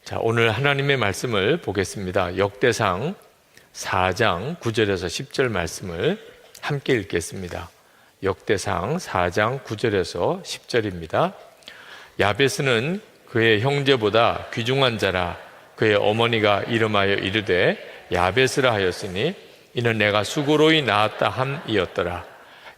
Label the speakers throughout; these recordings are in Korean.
Speaker 1: 자, 오늘 하나님의 말씀을 보겠습니다. 역대상 4장 9절에서 10절 말씀을 함께 읽겠습니다. 역대상 4장 9절에서 10절입니다. 야베스는 그의 형제보다 귀중한 자라. 그의 어머니가 이름하여 이르되 야베스라 하였으니 이는 내가 수고로이 낳았다 함이었더라.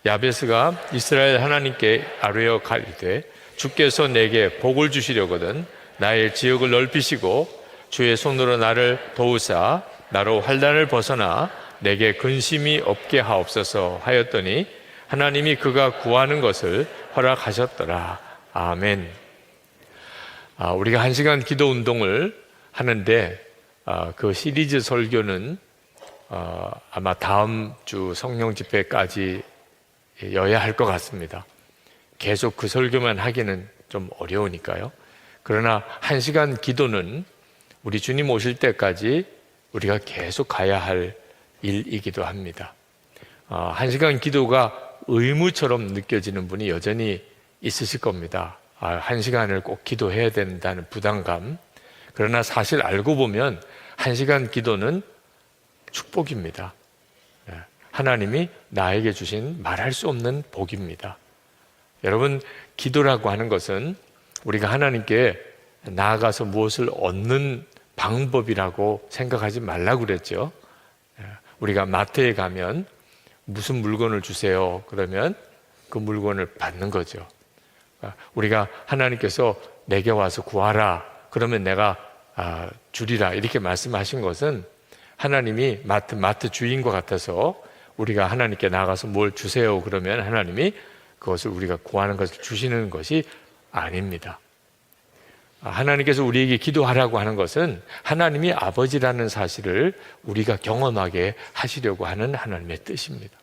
Speaker 1: 야베스가 이스라엘 하나님께 아뢰어 가리되 주께서 내게 복을 주시려거든 나의 지역을 넓히시고 주의 손으로 나를 도우사 나로 환난을 벗어나 내게 근심이 없게 하옵소서 하였더니 하나님이 그가 구하는 것을 허락하셨더라. 아멘. 우리가 1시간 기도 운동을 하는데 그 시리즈 설교는 아마 다음 주 성령 집회까지 여야 할 것 같습니다. 계속 그 설교만 하기는 좀 어려우니까요. 그러나 1시간 기도는 우리 주님 오실 때까지 우리가 계속 가야 할 일이기도 합니다. 1시간 기도가 의무처럼 느껴지는 분이 여전히 있으실 겁니다. 1시간을 꼭 기도해야 된다는 부담감. 그러나 사실 알고 보면 1시간 기도는 축복입니다. 하나님이 나에게 주신 말할 수 없는 복입니다. 여러분, 기도라고 하는 것은 우리가 하나님께 나아가서 무엇을 얻는 방법이라고 생각하지 말라고 그랬죠. 우리가 마트에 가면 무슨 물건을 주세요. 그러면 그 물건을 받는 거죠. 우리가 하나님께서 내게 와서 구하라. 그러면 내가 주리라. 이렇게 말씀하신 것은 하나님이 마트 주인과 같아서 우리가 하나님께 나가서 뭘 주세요. 그러면 하나님이 그것을 우리가 구하는 것을 주시는 것이 아닙니다. 하나님께서 우리에게 기도하라고 하는 것은 하나님이 아버지라는 사실을 우리가 경험하게 하시려고 하는 하나님의 뜻입니다.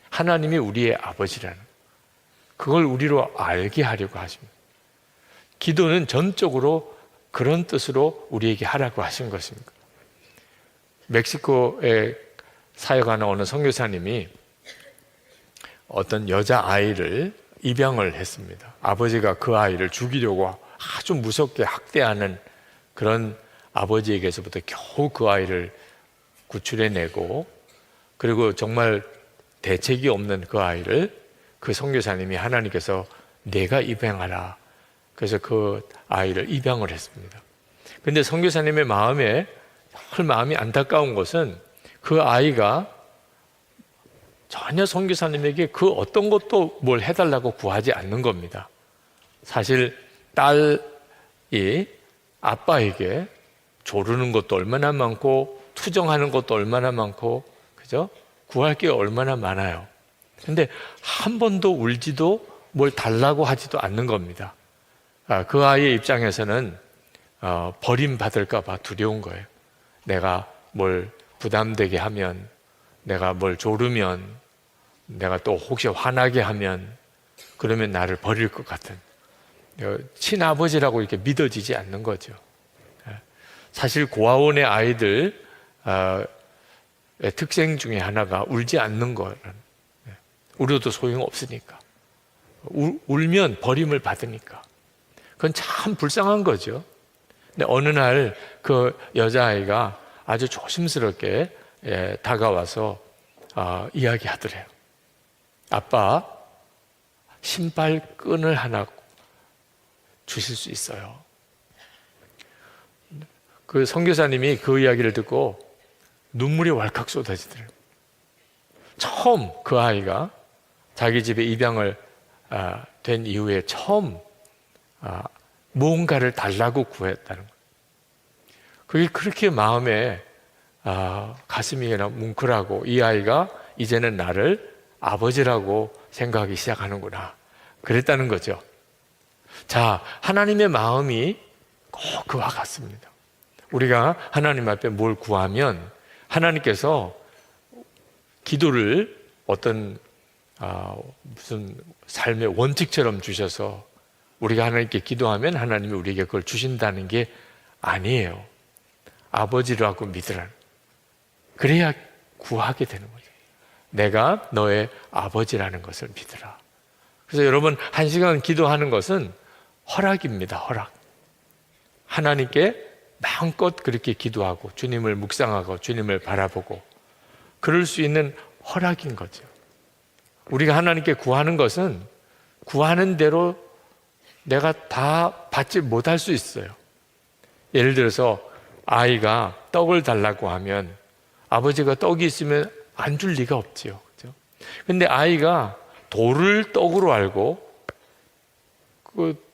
Speaker 1: 하나님이 우리의 아버지라는 그걸 우리로 알게 하려고 하십니다. 기도는 전적으로 그런 뜻으로 우리에게 하라고 하신 것입니다. 멕시코에 사역하는 어느 선교사님이 어떤 여자아이를 입양을 했습니다. 아버지가 그 아이를 죽이려고 아주 무섭게 학대하는 그런 아버지에게서부터 겨우 그 아이를 구출해내고, 그리고 정말 대책이 없는 그 아이를 그 선교사님이 하나님께서 내가 입양하라. 그래서 그 아이를 입양을 했습니다. 그런데 선교사님의 마음이 안타까운 것은 그 아이가 전혀 선교사님에게 그 어떤 것도 뭘 해달라고 구하지 않는 겁니다. 사실 딸이 아빠에게 조르는 것도 얼마나 많고 투정하는 것도 얼마나 많고, 그죠? 구할 게 얼마나 많아요. 근데 한 번도 울지도 뭘 달라고 하지도 않는 겁니다. 그 아이의 입장에서는 버림받을까 봐 두려운 거예요. 내가 뭘 부담되게 하면, 내가 뭘 조르면, 내가 또 혹시 화나게 하면 그러면 나를 버릴 것 같은, 친아버지라고 이렇게 믿어지지 않는 거죠. 사실 고아원의 아이들의 특징 중에 하나가 울지 않는 거라는, 울어도 소용없으니까, 울면 버림을 받으니까. 그건 참 불쌍한 거죠. 근데 어느 날 그 여자아이가 아주 조심스럽게 다가와서 이야기하더래요. 아빠, 신발끈을 하나 주실 수 있어요. 그 선교사님이 그 이야기를 듣고 눈물이 왈칵 쏟아지더래요. 처음 그 아이가 자기 집에 입양을 된 이후에 처음 뭔가를 달라고 구했다는 거예요. 그게 그렇게 마음에 가슴이 뭉클하고, 이 아이가 이제는 나를 아버지라고 생각하기 시작하는구나, 그랬다는 거죠. 자, 하나님의 마음이 꼭 그와 같습니다. 우리가 하나님 앞에 뭘 구하면 하나님께서 기도를 어떤 무슨 삶의 원칙처럼 주셔서 우리가 하나님께 기도하면 하나님이 우리에게 그걸 주신다는 게 아니에요. 아버지라고 믿으라는, 그래야 구하게 되는 거죠. 내가 너의 아버지라는 것을 믿으라. 그래서 여러분, 1시간 기도하는 것은 허락입니다. 허락. 하나님께 마음껏 그렇게 기도하고 주님을 묵상하고 주님을 바라보고 그럴 수 있는 허락인 거죠. 우리가 하나님께 구하는 것은 구하는 대로 내가 다 받지 못할 수 있어요. 예를 들어서 아이가 떡을 달라고 하면 아버지가 떡이 있으면 안 줄 리가 없지요. 그렇죠? 근데 아이가 돌을 떡으로 알고 그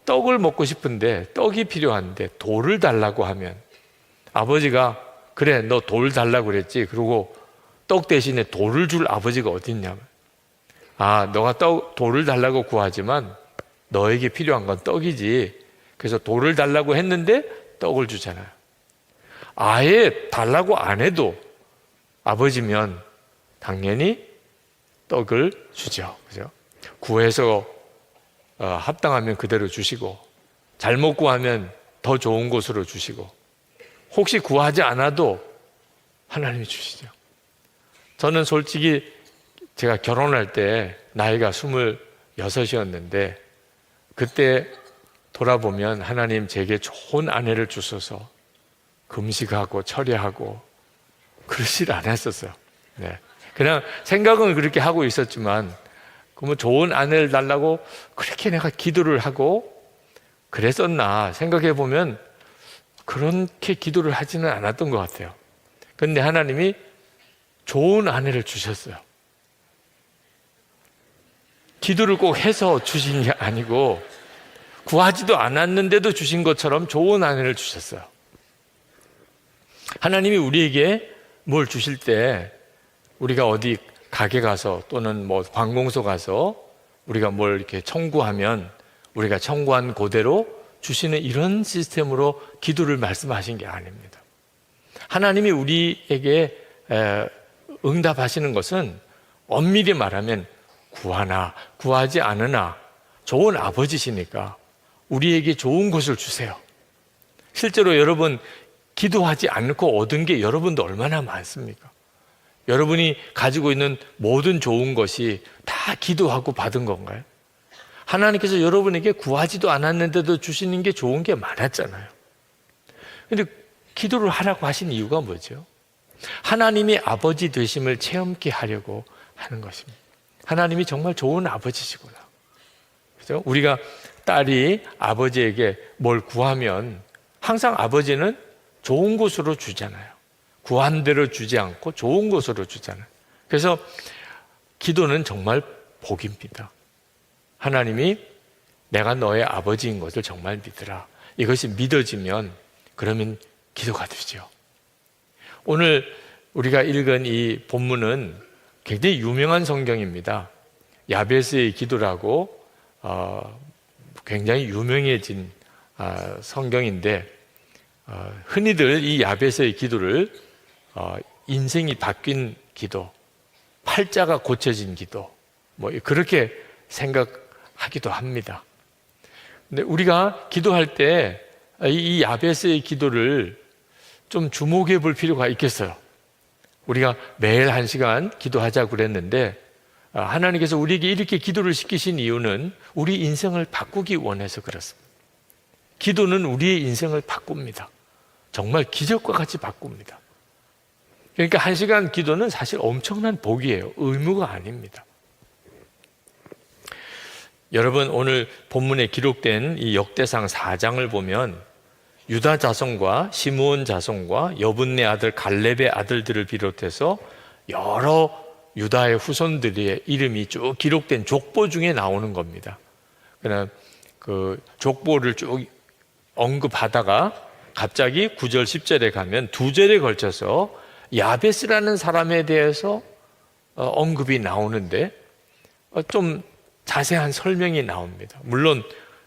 Speaker 1: 떡을 먹고 싶은데 떡이 필요한데 돌을 달라고 하면 아버지가 그래 너 돌 달라고 그랬지 그러고 떡 대신에 돌을 줄 아버지가 어디 있냐면 너가 돌을 달라고 구하지만 너에게 필요한 건 떡이지 그래서 돌을 달라고 했는데 떡을 주잖아요. 아예 달라고 안 해도 아버지면 당연히 떡을 주죠. 그죠? 구해서 합당하면 그대로 주시고 잘못 구하면 더 좋은 곳으로 주시고 혹시 구하지 않아도 하나님이 주시죠. 저는 솔직히 제가 결혼할 때 나이가 26이었는데 그때 돌아보면 하나님 제게 좋은 아내를 주셔서 금식하고 철야하고 그러질 않았었어요. 네. 그냥 생각은 그렇게 하고 있었지만 그러면 좋은 아내를 달라고 그렇게 내가 기도를 하고 그랬었나 생각해 보면 그렇게 기도를 하지는 않았던 것 같아요. 그런데 하나님이 좋은 아내를 주셨어요. 기도를 꼭 해서 주신 게 아니고 구하지도 않았는데도 주신 것처럼 좋은 아내를 주셨어요. 하나님이 우리에게 뭘 주실 때 우리가 어디 가게 가서 또는 뭐 관공서 가서 우리가 뭘 이렇게 청구하면 우리가 청구한 그대로 주시는 이런 시스템으로 기도를 말씀하신 게 아닙니다. 하나님이 우리에게 응답하시는 것은 엄밀히 말하면 구하나 구하지 않으나 좋은 아버지시니까 우리에게 좋은 것을 주세요. 실제로 여러분 기도하지 않고 얻은 게 여러분도 얼마나 많습니까? 여러분이 가지고 있는 모든 좋은 것이 다 기도하고 받은 건가요? 하나님께서 여러분에게 구하지도 않았는데도 주시는 게 좋은 게 많았잖아요. 그런데 기도를 하라고 하신 이유가 뭐죠? 하나님이 아버지 되심을 체험케 하려고 하는 것입니다. 하나님이 정말 좋은 아버지시구나. 그죠? 우리가 딸이 아버지에게 뭘 구하면 항상 아버지는 좋은 곳으로 주잖아요. 구한 대로 주지 않고 좋은 곳으로 주잖아요. 그래서 기도는 정말 복입니다. 하나님이 내가 너의 아버지인 것을 정말 믿으라. 이것이 믿어지면 그러면 기도가 되죠. 오늘 우리가 읽은 이 본문은 굉장히 유명한 성경입니다. 야베스의 기도라고 굉장히 유명해진 성경인데 흔히들 이 야베스의 기도를 인생이 바뀐 기도, 팔자가 고쳐진 기도 뭐 그렇게 생각하기도 합니다. 근데 우리가 기도할 때 이 야베스의 기도를 좀 주목해 볼 필요가 있겠어요. 우리가 매일 1시간 기도하자고 그랬는데 하나님께서 우리에게 이렇게 기도를 시키신 이유는 우리 인생을 바꾸기 원해서 그렇습니다. 기도는 우리의 인생을 바꿉니다. 정말 기적과 같이 바꿉니다. 그러니까 1시간 기도는 사실 엄청난 복이에요. 의무가 아닙니다. 여러분 오늘 본문에 기록된 이 역대상 4장을 보면 유다 자손과 시므온 자손과 여분네 아들 갈렙의 아들들을 비롯해서 여러 유다의 후손들의 이름이 쭉 기록된 족보 중에 나오는 겁니다. 그냥 그 족보를 쭉 언급하다가 갑자기 9절 10절에 가면 2절에 걸쳐서 야베스라는 사람에 대해서 언급이 나오는데 좀 자세한 설명이 나옵니다. 물론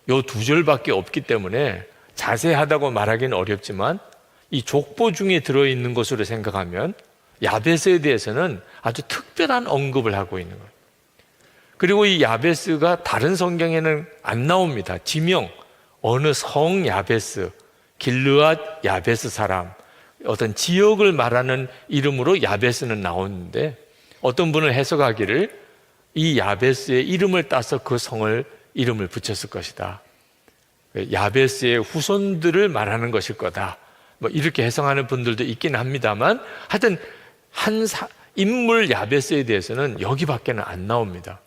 Speaker 1: 요 2절밖에 없기 때문에 자세하다고 말하기는 어렵지만 이 족보 중에 들어있는 것으로 생각하면 야베스에 대해서는 아주 특별한 언급을 하고 있는 거예요. 그리고 이 야베스가 다른 성경에는 안 나옵니다. 지명, 어느 성 야베스, 길르앗 야베스 사람, 어떤 지역을 말하는 이름으로 야베스는 나오는데 어떤 분은 해석하기를 이 야베스의 이름을 따서 그 성을 이름을 붙였을 것이다. 야베스의 후손들을 말하는 것일 거다. 뭐 이렇게 해석하는 분들도 있긴 합니다만, 하여튼 인물 야베스에 대해서는 여기밖에는 안 나옵니다.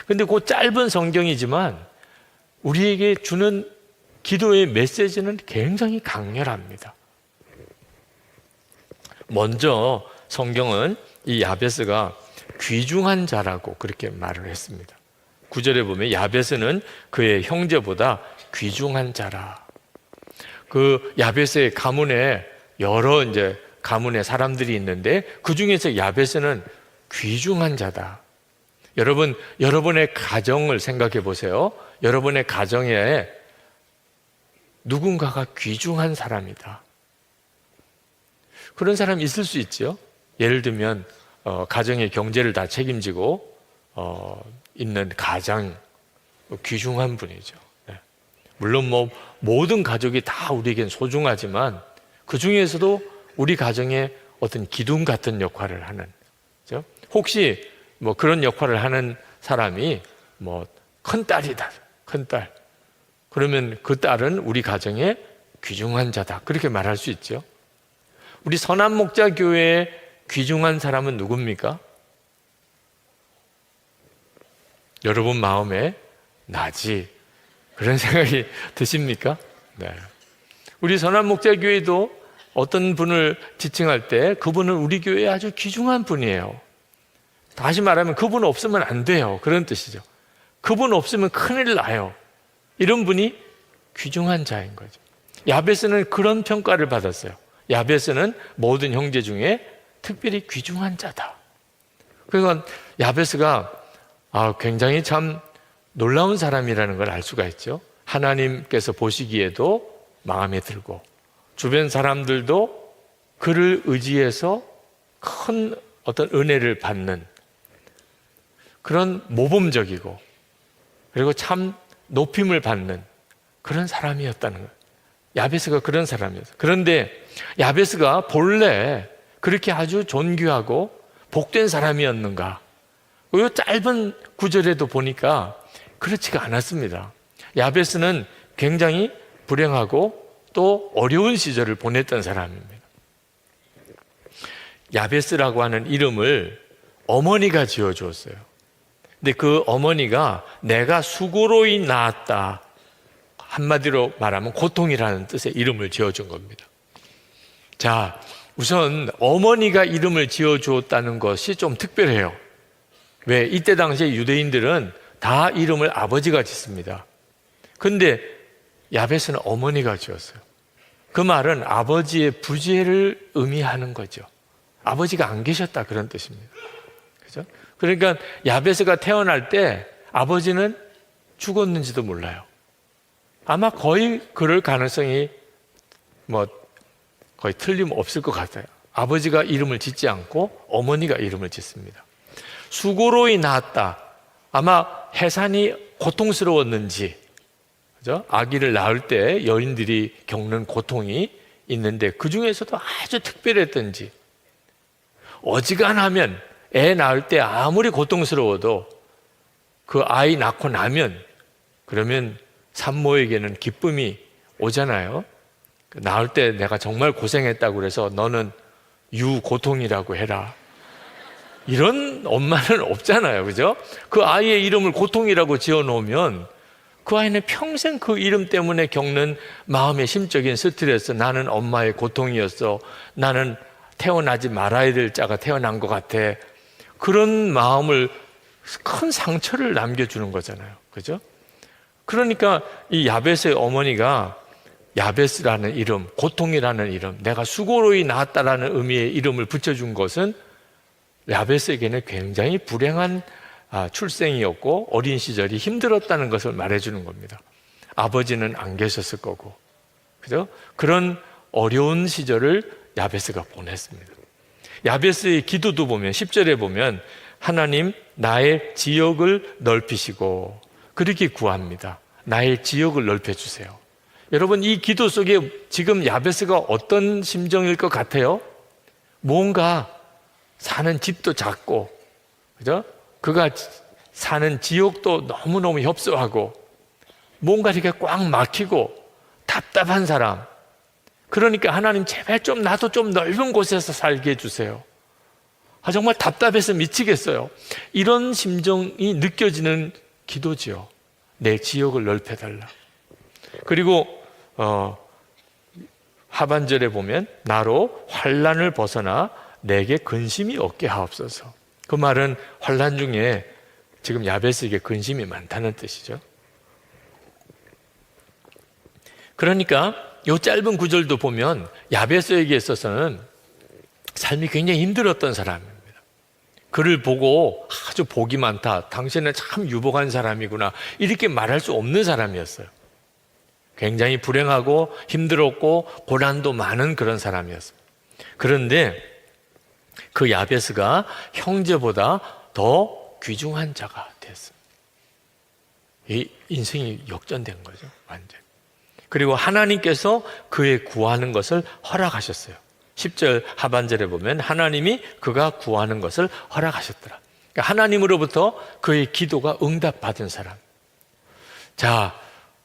Speaker 1: 근데 그 짧은 성경이지만 우리에게 주는 기도의 메시지는 굉장히 강렬합니다. 먼저 성경은 이 야베스가 귀중한 자라고 그렇게 말을 했습니다. 9절에 보면 야베스는 그의 형제보다 귀중한 자라. 그 야베스의 가문에 여러 가문의 사람들이 있는데 그 중에서 야베스는 귀중한 자다. 여러분, 여러분의 가정을 생각해 보세요. 여러분의 가정에 누군가가 귀중한 사람이다. 그런 사람이 있을 수 있죠. 예를 들면 가정의 경제를 다 책임지고 있는 가장 귀중한 분이죠. 물론 모든 가족이 다 우리에겐 소중하지만 그 중에서도 우리 가정에 어떤 기둥 같은 역할을 하는, 그렇죠? 혹시 그런 역할을 하는 사람이 큰 딸이다, 큰 딸. 그러면 그 딸은 우리 가정의 귀중한 자다. 그렇게 말할 수 있죠. 우리 선한목자교회의 귀중한 사람은 누굽니까? 여러분 마음에 나지. 그런 생각이 드십니까? 네. 우리 선한목자교회도 어떤 분을 지칭할 때 그분은 우리 교회에 아주 귀중한 분이에요. 다시 말하면 그분 없으면 안 돼요. 그런 뜻이죠. 그분 없으면 큰일 나요. 이런 분이 귀중한 자인 거죠. 야베스는 그런 평가를 받았어요. 야베스는 모든 형제 중에 특별히 귀중한 자다. 그러니까 야베스가 굉장히 참 놀라운 사람이라는 걸 알 수가 있죠. 하나님께서 보시기에도 마음에 들고 주변 사람들도 그를 의지해서 큰 어떤 은혜를 받는 그런 모범적이고 그리고 참 높임을 받는 그런 사람이었다는 거예요. 야베스가 그런 사람이었어요. 그런데 야베스가 본래 그렇게 아주 존귀하고 복된 사람이었는가? 이 짧은 구절에도 보니까 그렇지가 않았습니다. 야베스는 굉장히 불행하고 또 어려운 시절을 보냈던 사람입니다. 야베스라고 하는 이름을 어머니가 지어주었어요. 근데 그 어머니가 내가 수고로이 낳았다. 한마디로 말하면 고통이라는 뜻의 이름을 지어준 겁니다. 자, 우선 어머니가 이름을 지어주었다는 것이 좀 특별해요. 왜? 이때 당시에 유대인들은 다 이름을 아버지가 짓습니다. 근데 야베스는 어머니가 지었어요. 그 말은 아버지의 부재를 의미하는 거죠. 아버지가 안 계셨다 그런 뜻입니다. 그죠? 그러니까 야베스가 태어날 때 아버지는 죽었는지도 몰라요. 아마 거의 그럴 가능성이 거의 틀림없을 것 같아요. 아버지가 이름을 짓지 않고 어머니가 이름을 짓습니다. 수고로이 낳았다. 아마 해산이 고통스러웠는지, 그죠? 아기를 낳을 때 여인들이 겪는 고통이 있는데 그 중에서도 아주 특별했던지, 어지간하면 애 낳을 때 아무리 고통스러워도 그 아이 낳고 나면 그러면 산모에게는 기쁨이 오잖아요. 낳을 때 내가 정말 고생했다고 그래서 너는 유고통이라고 해라. 이런 엄마는 없잖아요. 그죠? 그 아이의 이름을 고통이라고 지어놓으면 그 아이는 평생 그 이름 때문에 겪는 마음의 심적인 스트레스, 나는 엄마의 고통이었어. 나는 태어나지 말아야 될 자가 태어난 것 같아. 그런 마음을, 큰 상처를 남겨주는 거잖아요. 그죠? 그러니까 이 야베스의 어머니가 야베스라는 이름, 고통이라는 이름, 내가 수고로이 낳았다라는 의미의 이름을 붙여준 것은 야베스에게는 굉장히 불행한 출생이었고 어린 시절이 힘들었다는 것을 말해주는 겁니다. 아버지는 안 계셨을 거고, 그죠? 그런 어려운 시절을 야베스가 보냈습니다. 야베스의 기도도 보면 10절에 보면 하나님 나의 지역을 넓히시고 그렇게 구합니다. 나의 지역을 넓혀주세요. 여러분, 이 기도 속에 지금 야베스가 어떤 심정일 것 같아요? 뭔가 사는 집도 작고, 그죠? 그가 사는 지역도 너무너무 협소하고, 뭔가 이렇게 꽉 막히고 답답한 사람. 그러니까 하나님 제발 좀 나도 좀 넓은 곳에서 살게 해주세요. 정말 답답해서 미치겠어요. 이런 심정이 느껴지는 기도지요. 내 지역을 넓혀달라. 그리고 하반절에 보면 나로 환난을 벗어나 내게 근심이 없게 하옵소서. 그 말은 환난 중에 지금 야베스에게 근심이 많다는 뜻이죠. 그러니까 이 짧은 구절도 보면 야베스에게 있어서는 삶이 굉장히 힘들었던 사람입니다. 그를 보고 아주 복이 많다, 당신은 참 유복한 사람이구나, 이렇게 말할 수 없는 사람이었어요. 굉장히 불행하고 힘들었고 고난도 많은 그런 사람이었어요. 그런데 그 야베스가 형제보다 더 귀중한 자가 됐어요. 이 인생이 역전된 거죠, 완전. 그리고 하나님께서 그의 구하는 것을 허락하셨어요. 10절 하반절에 보면 하나님이 그가 구하는 것을 허락하셨더라. 그러니까 하나님으로부터 그의 기도가 응답받은 사람. 자,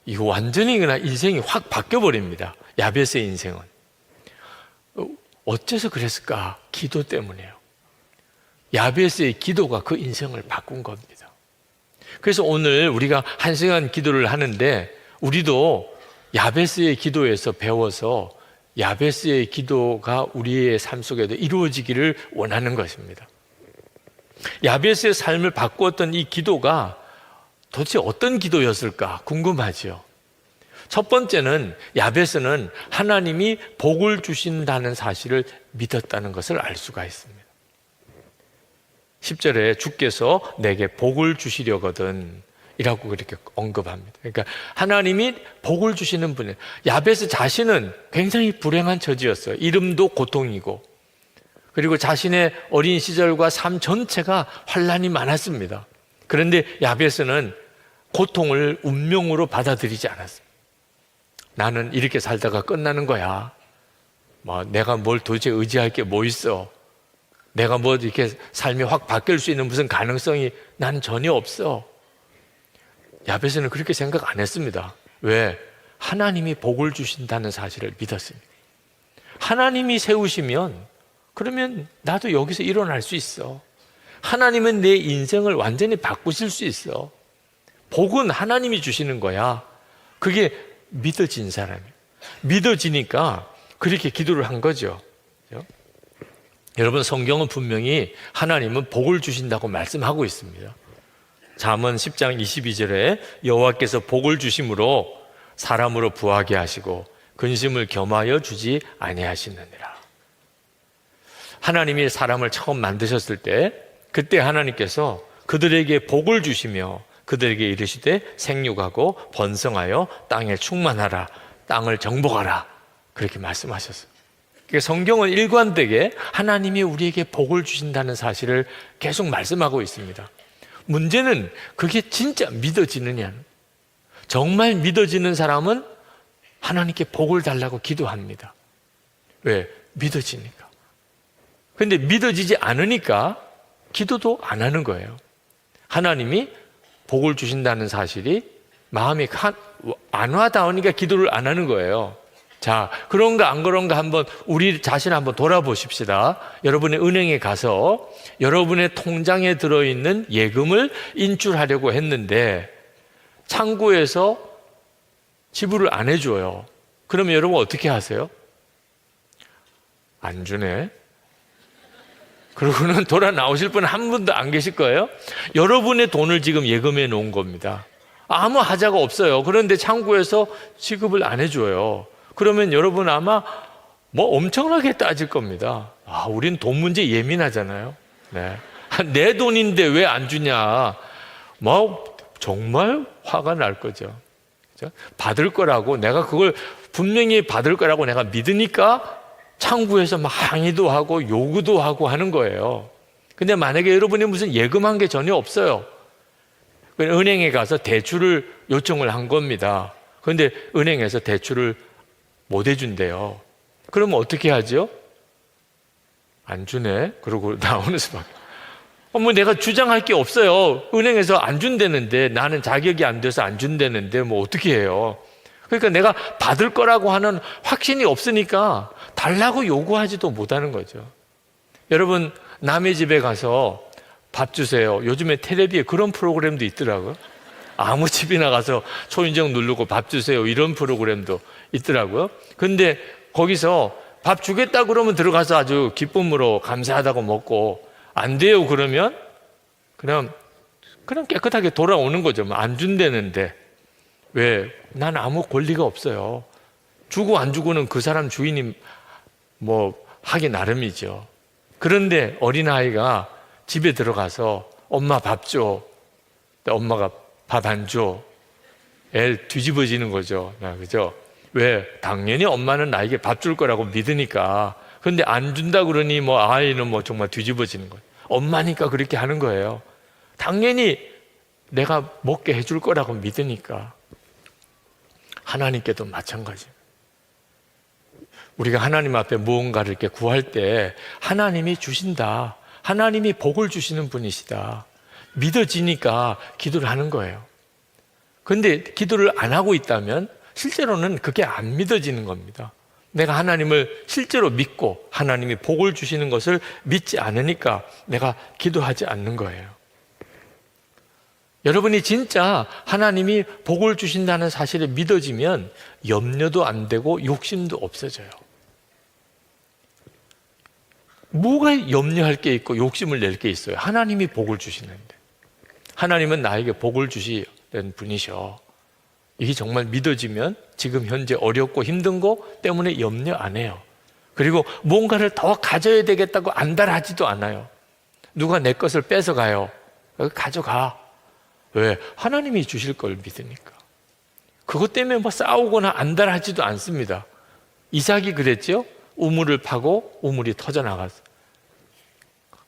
Speaker 1: 이거 완전히 그냥 인생이 확 바뀌어버립니다. 야베스의 인생은. 어째서 그랬을까? 기도 때문이에요. 야베스의 기도가 그 인생을 바꾼 겁니다. 그래서 오늘 우리가 1시간 기도를 하는데 우리도 야베스의 기도에서 배워서 야베스의 기도가 우리의 삶 속에도 이루어지기를 원하는 것입니다. 야베스의 삶을 바꾸었던 이 기도가 도대체 어떤 기도였을까 궁금하지요. 첫 번째는 야베스는 하나님이 복을 주신다는 사실을 믿었다는 것을 알 수가 있습니다. 10절에 주께서 내게 복을 주시려거든 이라고 그렇게 언급합니다. 그러니까 하나님이 복을 주시는 분이에요. 야베스 자신은 굉장히 불행한 처지였어요. 이름도 고통이고, 그리고 자신의 어린 시절과 삶 전체가 환난이 많았습니다. 그런데 야베스는 고통을 운명으로 받아들이지 않았습니다. 나는 이렇게 살다가 끝나는 거야. 내가 뭘 도대체 의지할 게 뭐 있어? 내가 뭐 이렇게 삶이 확 바뀔 수 있는 무슨 가능성이 난 전혀 없어. 야베스는 그렇게 생각 안 했습니다. 왜? 하나님이 복을 주신다는 사실을 믿었습니다. 하나님이 세우시면 그러면 나도 여기서 일어날 수 있어. 하나님은 내 인생을 완전히 바꾸실 수 있어. 복은 하나님이 주시는 거야. 그게 믿어진 사람이에요. 믿어지니까 그렇게 기도를 한 거죠. 그렇죠? 여러분, 성경은 분명히 하나님은 복을 주신다고 말씀하고 있습니다. 잠언 10장 22절에 여호와께서 복을 주심으로 사람으로 부하게 하시고 근심을 겸하여 주지 아니하시느니라. 하나님이 사람을 처음 만드셨을 때 그때 하나님께서 그들에게 복을 주시며 그들에게 이르시되 생육하고 번성하여 땅에 충만하라, 땅을 정복하라, 그렇게 말씀하셨어요. 그러니까 성경은 일관되게 하나님이 우리에게 복을 주신다는 사실을 계속 말씀하고 있습니다. 문제는 그게 진짜 믿어지느냐. 정말 믿어지는 사람은 하나님께 복을 달라고 기도합니다. 왜? 믿어지니까. 그런데 믿어지지 않으니까 기도도 안 하는 거예요. 하나님이 복을 주신다는 사실이 마음이 안 와닿으니까 기도를 안 하는 거예요. 자, 그런가 안 그런가 한번 우리 자신 한번 돌아보십시다. 여러분의 은행에 가서 여러분의 통장에 들어있는 예금을 인출하려고 했는데 창구에서 지불을 안 해줘요. 그러면 여러분 어떻게 하세요? 안 주네. 그러고는 돌아 나오실 분 한 분도 안 계실 거예요. 여러분의 돈을 지금 예금해 놓은 겁니다. 아무 하자가 없어요. 그런데 창구에서 지급을 안 해줘요. 그러면 여러분 아마 엄청나게 따질 겁니다. 우린 돈 문제 예민하잖아요. 네. 내 돈인데 왜 안 주냐. 정말 화가 날 거죠. 그렇죠? 받을 거라고, 내가 그걸 분명히 받을 거라고 내가 믿으니까 창구에서 막 항의도 하고 요구도 하고 하는 거예요. 근데 만약에 여러분이 무슨 예금한 게 전혀 없어요. 은행에 가서 대출을 요청을 한 겁니다. 그런데 은행에서 대출을 못 해준대요. 그러면 어떻게 하죠? 안 주네. 그러고 나오는 수밖에. 뭐 내가 주장할 게 없어요. 은행에서 안 준다는데, 나는 자격이 안 돼서 안 준다는데 뭐 어떻게 해요? 그러니까 내가 받을 거라고 하는 확신이 없으니까 달라고 요구하지도 못하는 거죠. 여러분, 남의 집에 가서 밥 주세요. 요즘에 텔레비에 그런 프로그램도 있더라고요. 아무 집이나 가서 초인종 누르고 밥 주세요, 이런 프로그램도 있더라고요. 근데 거기서 밥 주겠다 그러면 들어가서 아주 기쁨으로 감사하다고 먹고, 안 돼요 그러면 그냥 깨끗하게 돌아오는 거죠. 안 준다는데. 왜? 난 아무 권리가 없어요. 주고 안 주고는 그 사람 주인이 뭐 하기 나름이죠. 그런데 어린아이가 집에 들어가서 엄마 밥 줘. 엄마가 밥 안 줘. 애 뒤집어지는 거죠. 그죠? 왜? 당연히 엄마는 나에게 밥 줄 거라고 믿으니까. 그런데 안 준다 그러니 뭐 아이는 뭐 정말 뒤집어지는 거예요. 엄마니까 그렇게 하는 거예요. 당연히 내가 먹게 해줄 거라고 믿으니까. 하나님께도 마찬가지예요. 우리가 하나님 앞에 무언가를 이렇게 구할 때 하나님이 주신다, 하나님이 복을 주시는 분이시다 믿어지니까 기도를 하는 거예요. 그런데 기도를 안 하고 있다면 실제로는 그게 안 믿어지는 겁니다. 내가 하나님을 실제로 믿고 하나님이 복을 주시는 것을 믿지 않으니까 내가 기도하지 않는 거예요. 여러분이 진짜 하나님이 복을 주신다는 사실이 믿어지면 염려도 안 되고 욕심도 없어져요. 뭐가 염려할 게 있고 욕심을 낼 게 있어요? 하나님이 복을 주시는데. 하나님은 나에게 복을 주시는 분이셔. 이게 정말 믿어지면 지금 현재 어렵고 힘든 거 때문에 염려 안 해요. 그리고 뭔가를 더 가져야 되겠다고 안달하지도 않아요. 누가 내 것을 뺏어가요. 가져가. 왜? 하나님이 주실 걸 믿으니까. 그것 때문에 뭐 싸우거나 안달하지도 않습니다. 이삭이 그랬죠? 우물을 파고 우물이 터져나갔어.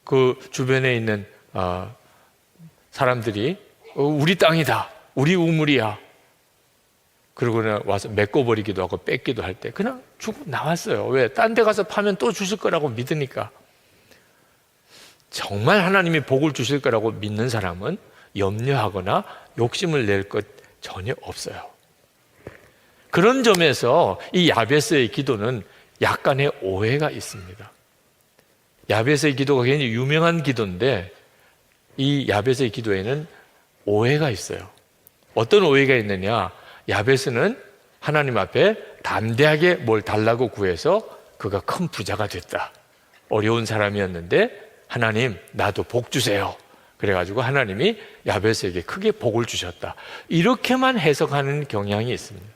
Speaker 1: 그 주변에 있는 사람들이 우리 땅이다, 우리 우물이야. 그러고 와서 메꿔버리기도 하고 뺏기도 할 때 그냥 주고 나왔어요. 왜? 딴 데 가서 파면 또 주실 거라고 믿으니까. 정말 하나님이 복을 주실 거라고 믿는 사람은 염려하거나 욕심을 낼 것 전혀 없어요. 그런 점에서 이 야베스의 기도는 약간의 오해가 있습니다. 야베스의 기도가 굉장히 유명한 기도인데 이 야베스의 기도에는 오해가 있어요. 어떤 오해가 있느냐? 야베스는 하나님 앞에 담대하게 뭘 달라고 구해서 그가 큰 부자가 됐다. 어려운 사람이었는데 하나님, 나도 복 주세요. 그래가지고 하나님이 야베스에게 크게 복을 주셨다. 이렇게만 해석하는 경향이 있습니다.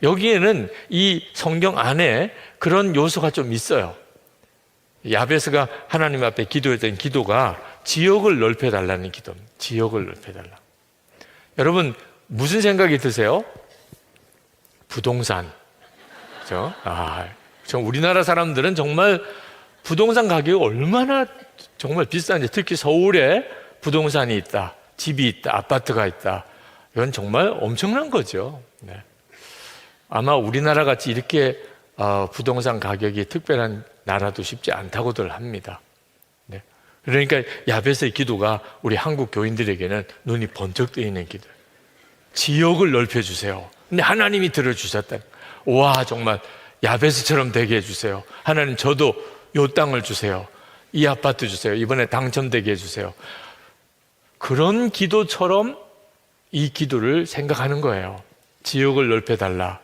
Speaker 1: 여기에는 이 성경 안에 그런 요소가 좀 있어요. 야베스가 하나님 앞에 기도했던 기도가 지역을 넓혀달라는 기도입니다. 지역을 넓혀달라. 여러분, 무슨 생각이 드세요? 부동산. 그렇죠? 우리나라 사람들은 정말 부동산 가격이 얼마나 정말 비싼지, 특히 서울에 부동산이 있다, 집이 있다, 아파트가 있다. 이건 정말 엄청난 거죠. 네. 아마 우리나라 같이 이렇게 부동산 가격이 특별한 나라도 쉽지 않다고들 합니다. 네. 그러니까 야베스의 기도가 우리 한국 교인들에게는 눈이 번쩍 뜨이는 기도예요. 지역을 넓혀주세요. 근데 하나님이 들어주셨다. 와, 정말 야베스처럼 되게 해주세요. 하나님, 저도 요 땅을 주세요. 이 아파트 주세요. 이번에 당첨되게 해주세요. 그런 기도처럼 이 기도를 생각하는 거예요. 지역을 넓혀달라.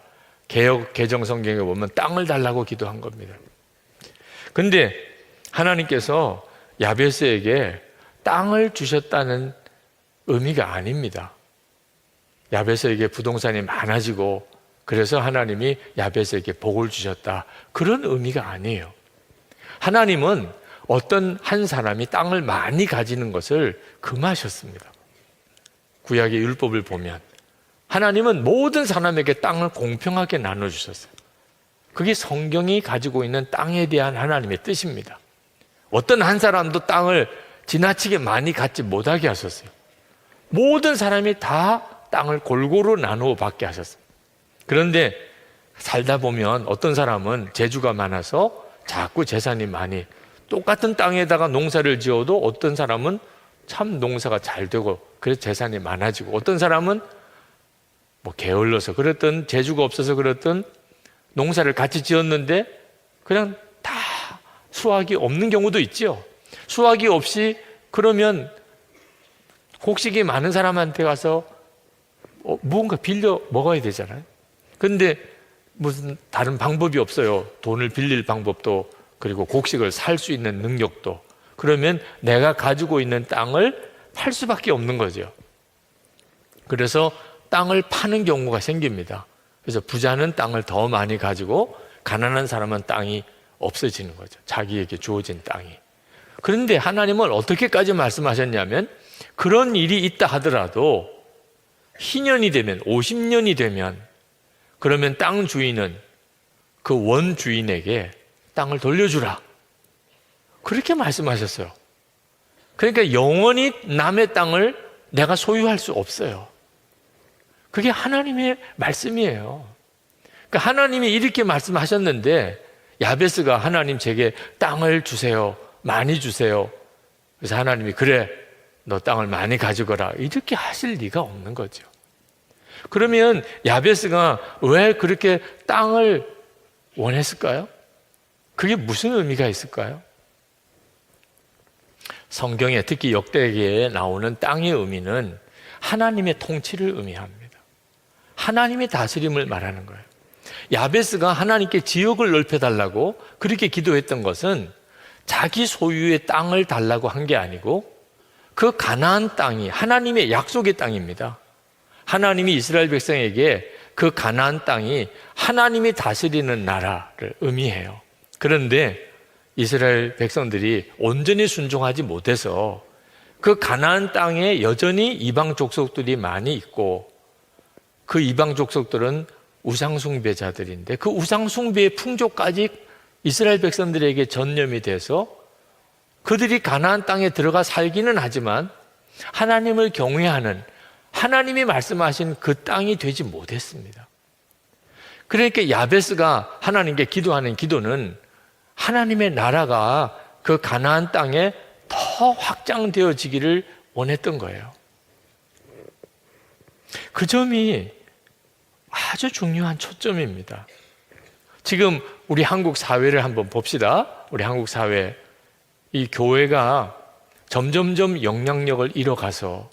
Speaker 1: 개역 개정 성경에 보면 땅을 달라고 기도한 겁니다. 근데 하나님께서 야베스에게 땅을 주셨다는 의미가 아닙니다. 야베스에게 부동산이 많아지고 그래서 하나님이 야베스에게 복을 주셨다, 그런 의미가 아니에요. 하나님은 어떤 한 사람이 땅을 많이 가지는 것을 금하셨습니다. 구약의 율법을 보면 하나님은 모든 사람에게 땅을 공평하게 나눠주셨어요. 그게 성경이 가지고 있는 땅에 대한 하나님의 뜻입니다. 어떤 한 사람도 땅을 지나치게 많이 갖지 못하게 하셨어요. 모든 사람이 다 땅을 골고루 나누어 받게 하셨어요. 그런데 살다 보면 어떤 사람은 재주가 많아서 자꾸 재산이 많이 똑같은 땅에다가 농사를 지어도 어떤 사람은 참 농사가 잘 되고 그래서 재산이 많아지고, 어떤 사람은 뭐 게을러서 그랬던, 재주가 없어서 그랬던, 농사를 같이 지었는데 그냥 다 수확이 없는 경우도 있죠. 수확이 없이 그러면 곡식이 많은 사람한테 가서 무언가 빌려 먹어야 되잖아요. 그런데 무슨 다른 방법이 없어요. 돈을 빌릴 방법도, 그리고 곡식을 살 수 있는 능력도. 그러면 내가 가지고 있는 땅을 팔 수밖에 없는 거죠. 그래서 땅을 파는 경우가 생깁니다. 그래서 부자는 땅을 더 많이 가지고 가난한 사람은 땅이 없어지는 거죠. 자기에게 주어진 땅이. 그런데 하나님은 어떻게까지 말씀하셨냐면, 그런 일이 있다 하더라도 희년이 되면, 50년이 되면, 그러면 땅 주인은 그 원 주인에게 땅을 돌려주라, 그렇게 말씀하셨어요. 그러니까 영원히 남의 땅을 내가 소유할 수 없어요. 그게 하나님의 말씀이에요. 그러니까 하나님이 이렇게 말씀하셨는데, 야베스가 하나님 제게 땅을 주세요, 많이 주세요. 그래서 하나님이 그래, 너 땅을 많이 가지거라, 이렇게 하실 리가 없는 거죠. 그러면 야베스가 왜 그렇게 땅을 원했을까요? 그게 무슨 의미가 있을까요? 성경에, 특히 역대기에 나오는 땅의 의미는 하나님의 통치를 의미합니다. 하나님의 다스림을 말하는 거예요. 야베스가 하나님께 지역을 넓혀달라고 그렇게 기도했던 것은 자기 소유의 땅을 달라고 한 게 아니고, 그 가나안 땅이 하나님의 약속의 땅입니다. 하나님이 이스라엘 백성에게 그 가나안 땅이 하나님이 다스리는 나라를 의미해요. 그런데 이스라엘 백성들이 온전히 순종하지 못해서 그 가나안 땅에 여전히 이방 족속들이 많이 있고, 그 이방 족속들은 우상숭배자들인데 그 우상숭배의 풍조까지 이스라엘 백성들에게 전염이 돼서 그들이 가나안 땅에 들어가 살기는 하지만 하나님을 경외하는, 하나님이 말씀하신 그 땅이 되지 못했습니다. 그러니까 야베스가 하나님께 기도하는 기도는 하나님의 나라가 그 가나안 땅에 더 확장되어지기를 원했던 거예요. 그 점이 아주 중요한 초점입니다. 지금 우리 한국 사회를 한번 봅시다. 우리 한국 사회, 이 교회가 점점점 영향력을 잃어가서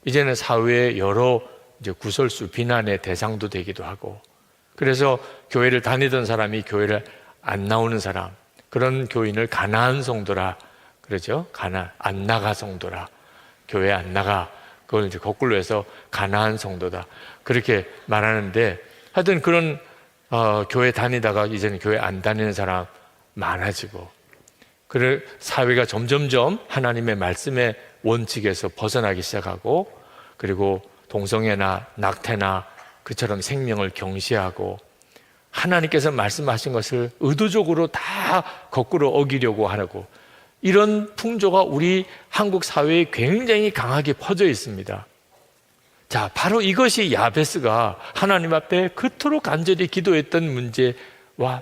Speaker 1: 이제는 사회의 여러 이제 구설수, 비난의 대상도 되기도 하고, 그래서 교회를 다니던 사람이 교회를 안 나오는 사람, 그런 교인을 가나안 성도라 그러죠. 안 나가 성도라, 교회 안 나가, 그걸 이제 거꾸로 해서 가나안 성도다, 그렇게 말하는데, 하여튼 그런 교회 다니다가 이제는 교회 안 다니는 사람 많아지고, 그래 사회가 점점점 하나님의 말씀의 원칙에서 벗어나기 시작하고, 그리고 동성애나 낙태나 그처럼 생명을 경시하고, 하나님께서 말씀하신 것을 의도적으로 다 거꾸로 어기려고 하고, 이런 풍조가 우리 한국 사회에 굉장히 강하게 퍼져 있습니다. 자, 바로 이것이 야베스가 하나님 앞에 그토록 간절히 기도했던 문제와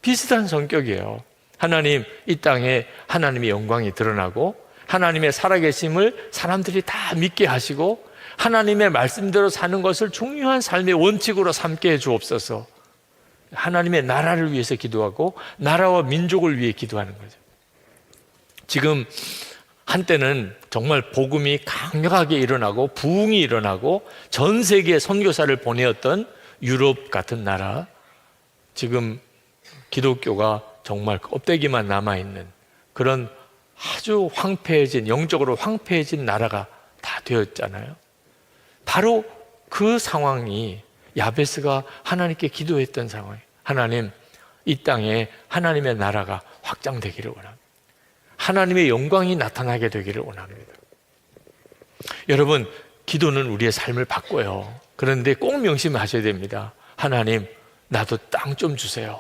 Speaker 1: 비슷한 성격이에요. 하나님, 이 땅에 하나님의 영광이 드러나고 하나님의 살아계심을 사람들이 다 믿게 하시고 하나님의 말씀대로 사는 것을 중요한 삶의 원칙으로 삼게 해 주옵소서. 하나님의 나라를 위해서 기도하고 나라와 민족을 위해 기도하는 거죠. 지금 한때는 정말 복음이 강력하게 일어나고 부흥이 일어나고 전 세계에 선교사를 보내었던 유럽 같은 나라, 지금 기독교가 정말 껍데기만 남아있는 그런 아주 황폐해진, 영적으로 황폐해진 나라가 다 되었잖아요. 바로 그 상황이 야베스가 하나님께 기도했던 상황이에요. 하나님, 이 땅에 하나님의 나라가 확장되기를 원합니다. 하나님의 영광이 나타나게 되기를 원합니다. 여러분, 기도는 우리의 삶을 바꿔요. 그런데 꼭 명심하셔야 됩니다. 하나님, 나도 땅 좀 주세요.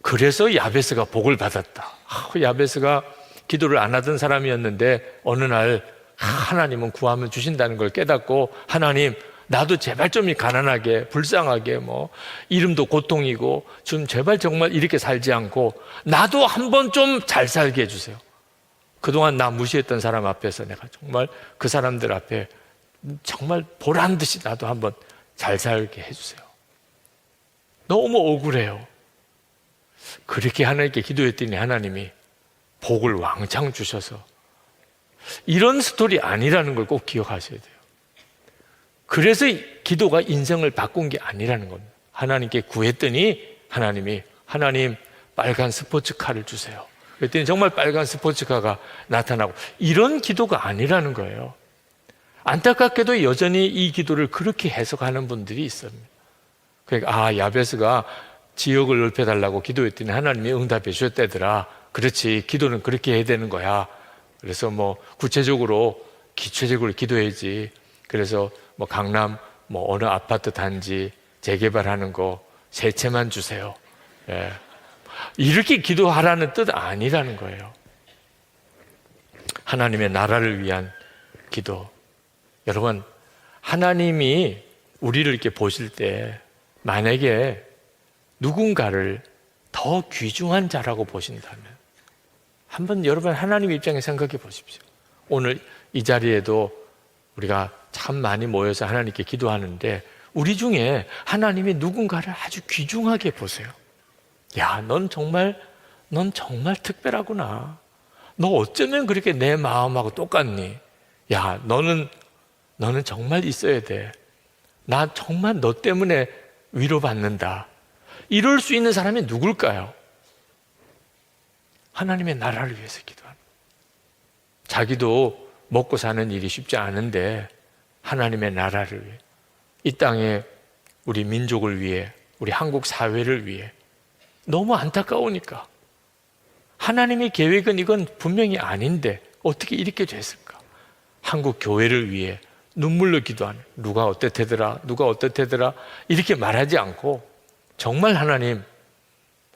Speaker 1: 그래서 야베스가 복을 받았다. 야베스가 기도를 안 하던 사람이었는데 어느 날 하나님은 구하면 주신다는 걸 깨닫고, 하나님, 나도 제발 좀 가난하게, 불쌍하게, 이름도 고통이고, 좀 제발 정말 이렇게 살지 않고, 나도 한번 좀 잘 살게 해주세요. 그동안 나 무시했던 사람 앞에서 내가 정말 그 사람들 앞에 정말 보란 듯이 나도 한번 잘 살게 해주세요. 너무 억울해요. 그렇게 하나님께 기도했더니 하나님이 복을 왕창 주셔서, 이런 스토리 아니라는 걸 꼭 기억하셔야 돼요. 그래서 기도가 인생을 바꾼 게 아니라는 겁니다. 하나님께 구했더니 하나님 빨간 스포츠카를 주세요. 그랬더니 정말 빨간 스포츠카가 나타나고, 이런 기도가 아니라는 거예요. 안타깝게도 여전히 이 기도를 그렇게 해석하는 분들이 있습니다. 그러니까 야베스가 지역을 넓혀달라고 기도했더니 하나님이 응답해 주셨다더라. 그렇지, 기도는 그렇게 해야 되는 거야. 그래서 구체적으로 기초적으로 기도해야지. 그래서 강남 어느 아파트 단지 재개발하는 거 세 채만 주세요. 예. 이렇게 기도하라는 뜻 아니라는 거예요. 하나님의 나라를 위한 기도. 여러분, 하나님이 우리를 이렇게 보실 때 만약에 누군가를 더 귀중한 자라고 보신다면, 한번 여러분 하나님 입장에 생각해 보십시오. 오늘 이 자리에도 우리가 참 많이 모여서 하나님께 기도하는데, 우리 중에 하나님이 누군가를 아주 귀중하게 보세요. 야, 넌 정말 특별하구나. 너 어쩌면 그렇게 내 마음하고 똑같니? 야, 너는 정말 있어야 돼. 나 정말 너 때문에 위로받는다. 이럴 수 있는 사람이 누굴까요? 하나님의 나라를 위해서 기도하는 거예요. 자기도 먹고 사는 일이 쉽지 않은데 하나님의 나라를 위해, 이 땅에 우리 민족을 위해, 우리 한국 사회를 위해. 너무 안타까우니까. 하나님의 계획은 이건 분명히 아닌데 어떻게 이렇게 됐을까? 한국 교회를 위해 눈물로 기도하는, 누가 어떻대더라 이렇게 말하지 않고, 정말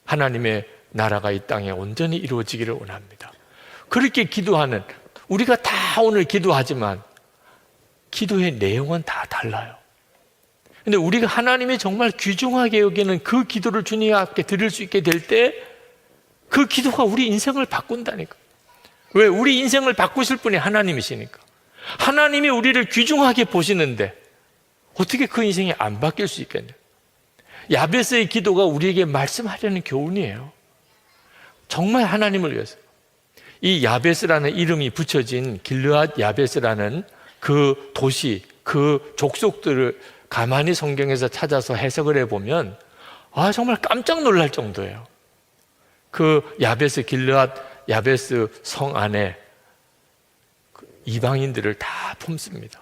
Speaker 1: 하나님의 나라가 이 땅에 온전히 이루어지기를 원합니다. 그렇게 기도하는, 우리가 다 오늘 기도하지만 기도의 내용은 다 달라요. 근데 우리가 하나님이 정말 귀중하게 여기는 그 기도를 주님 앞에 드릴 수 있게 될 때, 그 기도가 우리 인생을 바꾼다니까. 왜? 우리 인생을 바꾸실 분이 하나님이시니까. 하나님이 우리를 귀중하게 보시는데 어떻게 그 인생이 안 바뀔 수 있겠냐? 야베스의 기도가 우리에게 말씀하려는 교훈이에요. 정말 하나님을 위해서. 이 야베스라는 이름이 붙여진 길르앗 야베스라는 그 도시, 그 족속들을 가만히 성경에서 찾아서 해석을 해보면 정말 깜짝 놀랄 정도예요. 그 야베스, 길르앗 야베스 성 안에 이방인들을 다 품습니다.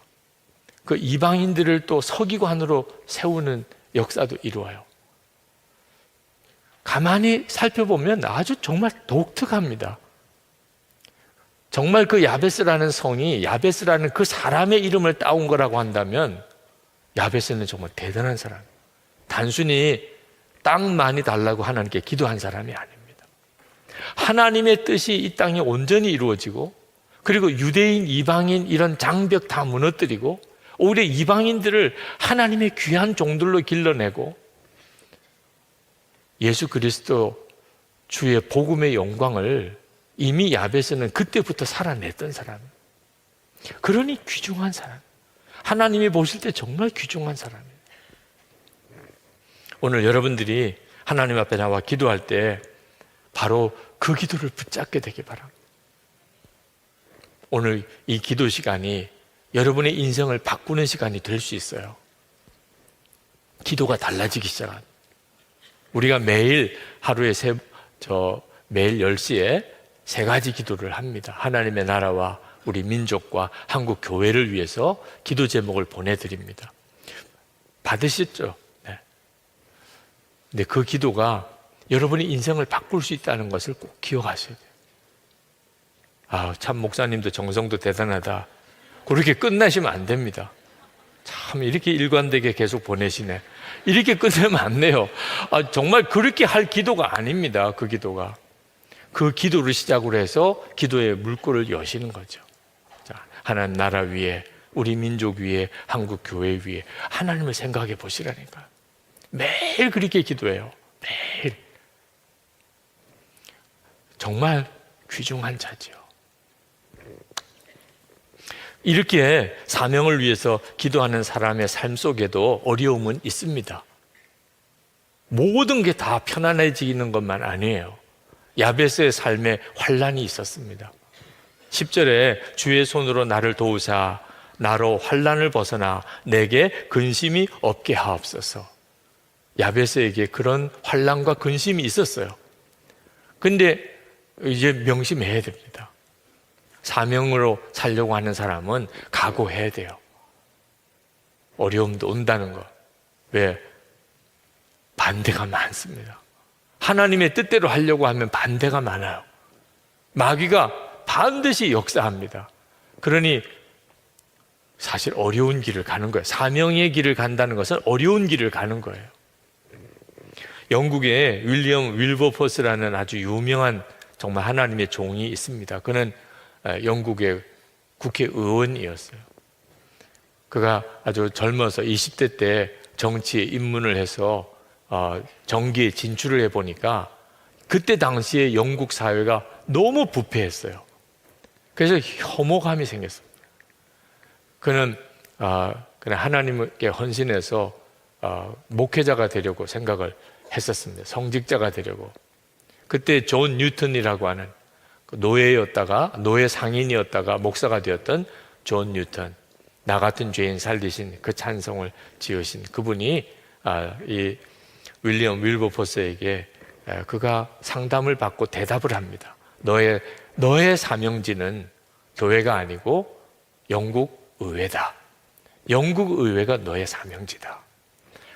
Speaker 1: 그 이방인들을 또 서기관으로 세우는 역사도 이루어요. 가만히 살펴보면 아주 정말 독특합니다. 정말 그 야베스라는 성이 야베스라는 그 사람의 이름을 따온 거라고 한다면, 야베스는 정말 대단한 사람. 단순히 땅 많이 달라고 하나님께 기도한 사람이 아닙니다. 하나님의 뜻이 이 땅에 온전히 이루어지고, 그리고 유대인, 이방인 이런 장벽 다 무너뜨리고, 오히려 이방인들을 하나님의 귀한 종들로 길러내고, 예수 그리스도 주의 복음의 영광을 이미 야베스는 그때부터 살아냈던 사람. 그러니 귀중한 사람. 하나님이 보실 때 정말 귀중한 사람이에요. 오늘 여러분들이 하나님 앞에 나와 기도할 때 바로 그 기도를 붙잡게 되길 바랍니다. 오늘 이 기도 시간이 여러분의 인생을 바꾸는 시간이 될 수 있어요. 기도가 달라지기 시작합니다. 우리가 매일 하루에 매일 10시에 3가지 기도를 합니다. 하나님의 나라와 우리 민족과 한국 교회를 위해서 기도 제목을 보내드립니다. 받으셨죠? 네. 근데 그 기도가 여러분의 인생을 바꿀 수 있다는 것을 꼭 기억하셔야 돼요. 참 목사님도 정성도 대단하다. 그렇게 끝나시면 안 됩니다. 참 이렇게 일관되게 계속 보내시네. 이렇게 끝내면 안 돼요. 정말 그렇게 할 기도가 아닙니다. 그 기도가. 그 기도를 시작으로 해서 기도의 물꼬를 여시는 거죠. 자, 하나님 나라 위에 우리 민족 위에, 한국 교회 위에 하나님을 생각해 보시라니까. 매일 그렇게 기도해요. 매일. 정말 귀중한 자지요. 이렇게 사명을 위해서 기도하는 사람의 삶 속에도 어려움은 있습니다. 모든 게 다 편안해지는 것만 아니에요. 야베스의 삶에 환난이 있었습니다. 10절에 주의 손으로 나를 도우사 나로 환난을 벗어나 내게 근심이 없게 하옵소서. 야베스에게 그런 환난과 근심이 있었어요. 근데 이제 명심해야 됩니다. 사명으로 살려고 하는 사람은 각오해야 돼요. 어려움도 온다는 것. 왜? 반대가 많습니다. 하나님의 뜻대로 하려고 하면 반대가 많아요. 마귀가 반드시 역사합니다. 그러니 사실 어려운 길을 가는 거예요. 사명의 길을 간다는 것은 어려운 길을 가는 거예요. 영국에 윌리엄 윌버포스라는 아주 유명한 정말 하나님의 종이 있습니다. 그는 영국의 국회의원이었어요. 그가 아주 젊어서 20대 때 정치에 입문을 해서 정기에 진출을 해보니까 그때 당시에 영국 사회가 너무 부패했어요. 그래서 혐오감이 생겼어요. 그는 하나님께 헌신해서 목회자가 되려고 생각을 했었습니다. 성직자가 되려고. 그때 존 뉴턴이라고 하는 노예였다가 노예 상인이었다가 목사가 되었던 존 뉴턴, 나 같은 죄인 살리신 그 찬송을 지으신 그분이 이 윌리엄 윌버포스에게 그가 상담을 받고 대답을 합니다. 너의 사명지는 교회가 아니고 영국 의회다. 영국 의회가 너의 사명지다.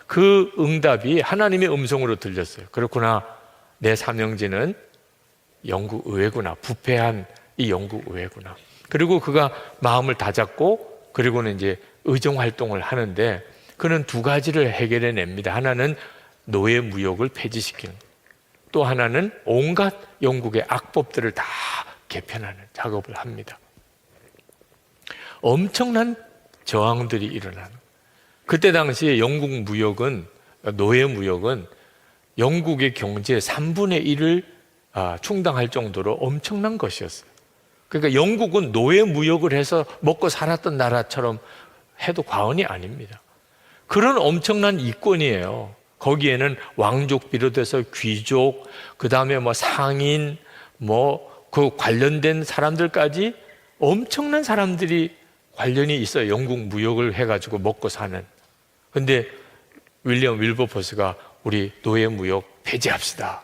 Speaker 1: 그 응답이 하나님의 음성으로 들렸어요. 그렇구나. 내 사명지는 영국 의회구나. 부패한 이 영국 의회구나. 그리고 그가 마음을 다잡고 그리고는 이제 의정 활동을 하는데 그는 두 가지를 해결해 냅니다. 하나는 노예 무역을 폐지시키는, 또 하나는 온갖 영국의 악법들을 다 개편하는 작업을 합니다. 엄청난 저항들이 일어나는. 그때 당시에 영국 무역은, 노예 무역은 영국의 경제의 3분의 1을 충당할 정도로 엄청난 것이었어요. 그러니까 영국은 노예 무역을 해서 먹고 살았던 나라처럼 해도 과언이 아닙니다. 그런 엄청난 이권이에요. 거기에는 왕족 비롯해서 귀족, 그 다음에 상인, 그 관련된 사람들까지 엄청난 사람들이 관련이 있어요. 영국 무역을 해가지고 먹고 사는. 근데 윌리엄 윌버포스가 우리 노예 무역 폐지합시다.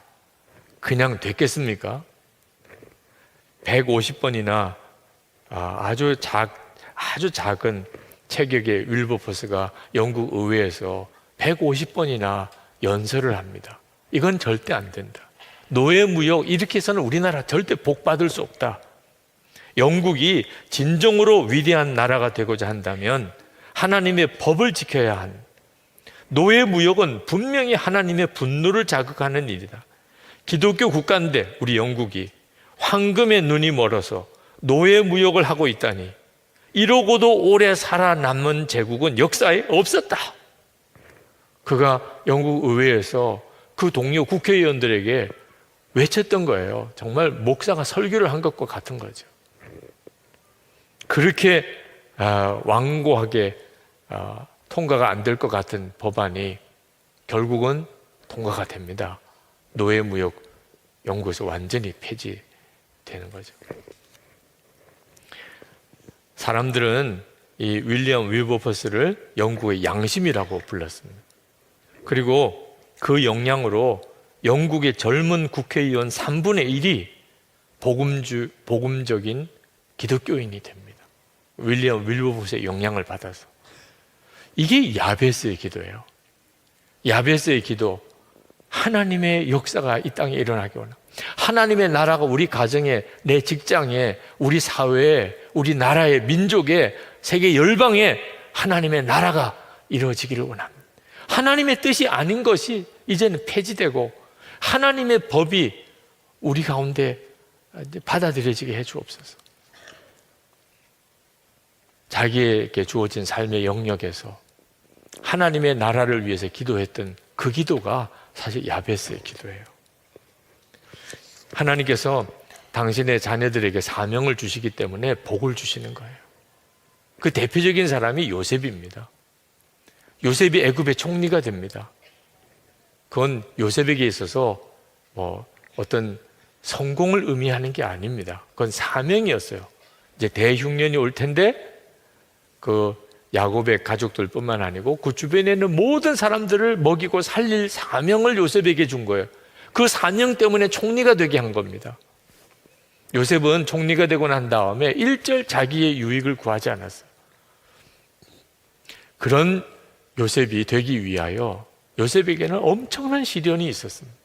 Speaker 1: 그냥 됐겠습니까? 150번이나 아주 작은 체격의 윌버포스가 영국 의회에서 150번이나 연설을 합니다. 이건 절대 안 된다. 노예 무역 이렇게 해서는 우리나라 절대 복 받을 수 없다. 영국이 진정으로 위대한 나라가 되고자 한다면 하나님의 법을 지켜야 한, 노예 무역은 분명히 하나님의 분노를 자극하는 일이다. 기독교 국가인데 우리 영국이 황금의 눈이 멀어서 노예 무역을 하고 있다니, 이러고도 오래 살아남은 제국은 역사에 없었다. 그가 영국 의회에서 그 동료 국회의원들에게 외쳤던 거예요. 정말 목사가 설교를 한 것과 같은 거죠. 그렇게 완고하게 통과가 안 될 것 같은 법안이 결국은 통과가 됩니다. 노예무역 영국에서 완전히 폐지되는 거죠. 사람들은 이 윌리엄 윌버포스를 영국의 양심이라고 불렀습니다. 그리고 그 역량으로 영국의 젊은 국회의원 3분의 1이 복음적인 기독교인이 됩니다. 윌리엄 윌버포스의 영향을 받아서. 이게 야베스의 기도예요. 야베스의 기도, 하나님의 역사가 이 땅에 일어나기 원합니다. 하나님의 나라가 우리 가정에, 내 직장에, 우리 사회에, 우리 나라의 민족에, 세계 열방에 하나님의 나라가 이루어지기를 원합니다. 하나님의 뜻이 아닌 것이 이제는 폐지되고 하나님의 법이 우리 가운데 받아들여지게 해 주옵소서. 자기에게 주어진 삶의 영역에서 하나님의 나라를 위해서 기도했던 그 기도가 사실 야베스의 기도예요. 하나님께서 당신의 자녀들에게 사명을 주시기 때문에 복을 주시는 거예요. 그 대표적인 사람이 요셉입니다. 요셉이 애굽의 총리가 됩니다. 그건 요셉에게 있어서 어떤 성공을 의미하는 게 아닙니다. 그건 사명이었어요. 이제 대흉년이 올 텐데 그 야곱의 가족들뿐만 아니고 그 주변에 있는 모든 사람들을 먹이고 살릴 사명을 요셉에게 준 거예요. 그 사명 때문에 총리가 되게 한 겁니다. 요셉은 총리가 되고 난 다음에 일절 자기의 유익을 구하지 않았어요. 그런 요셉이 되기 위하여 요셉에게는 엄청난 시련이 있었습니다.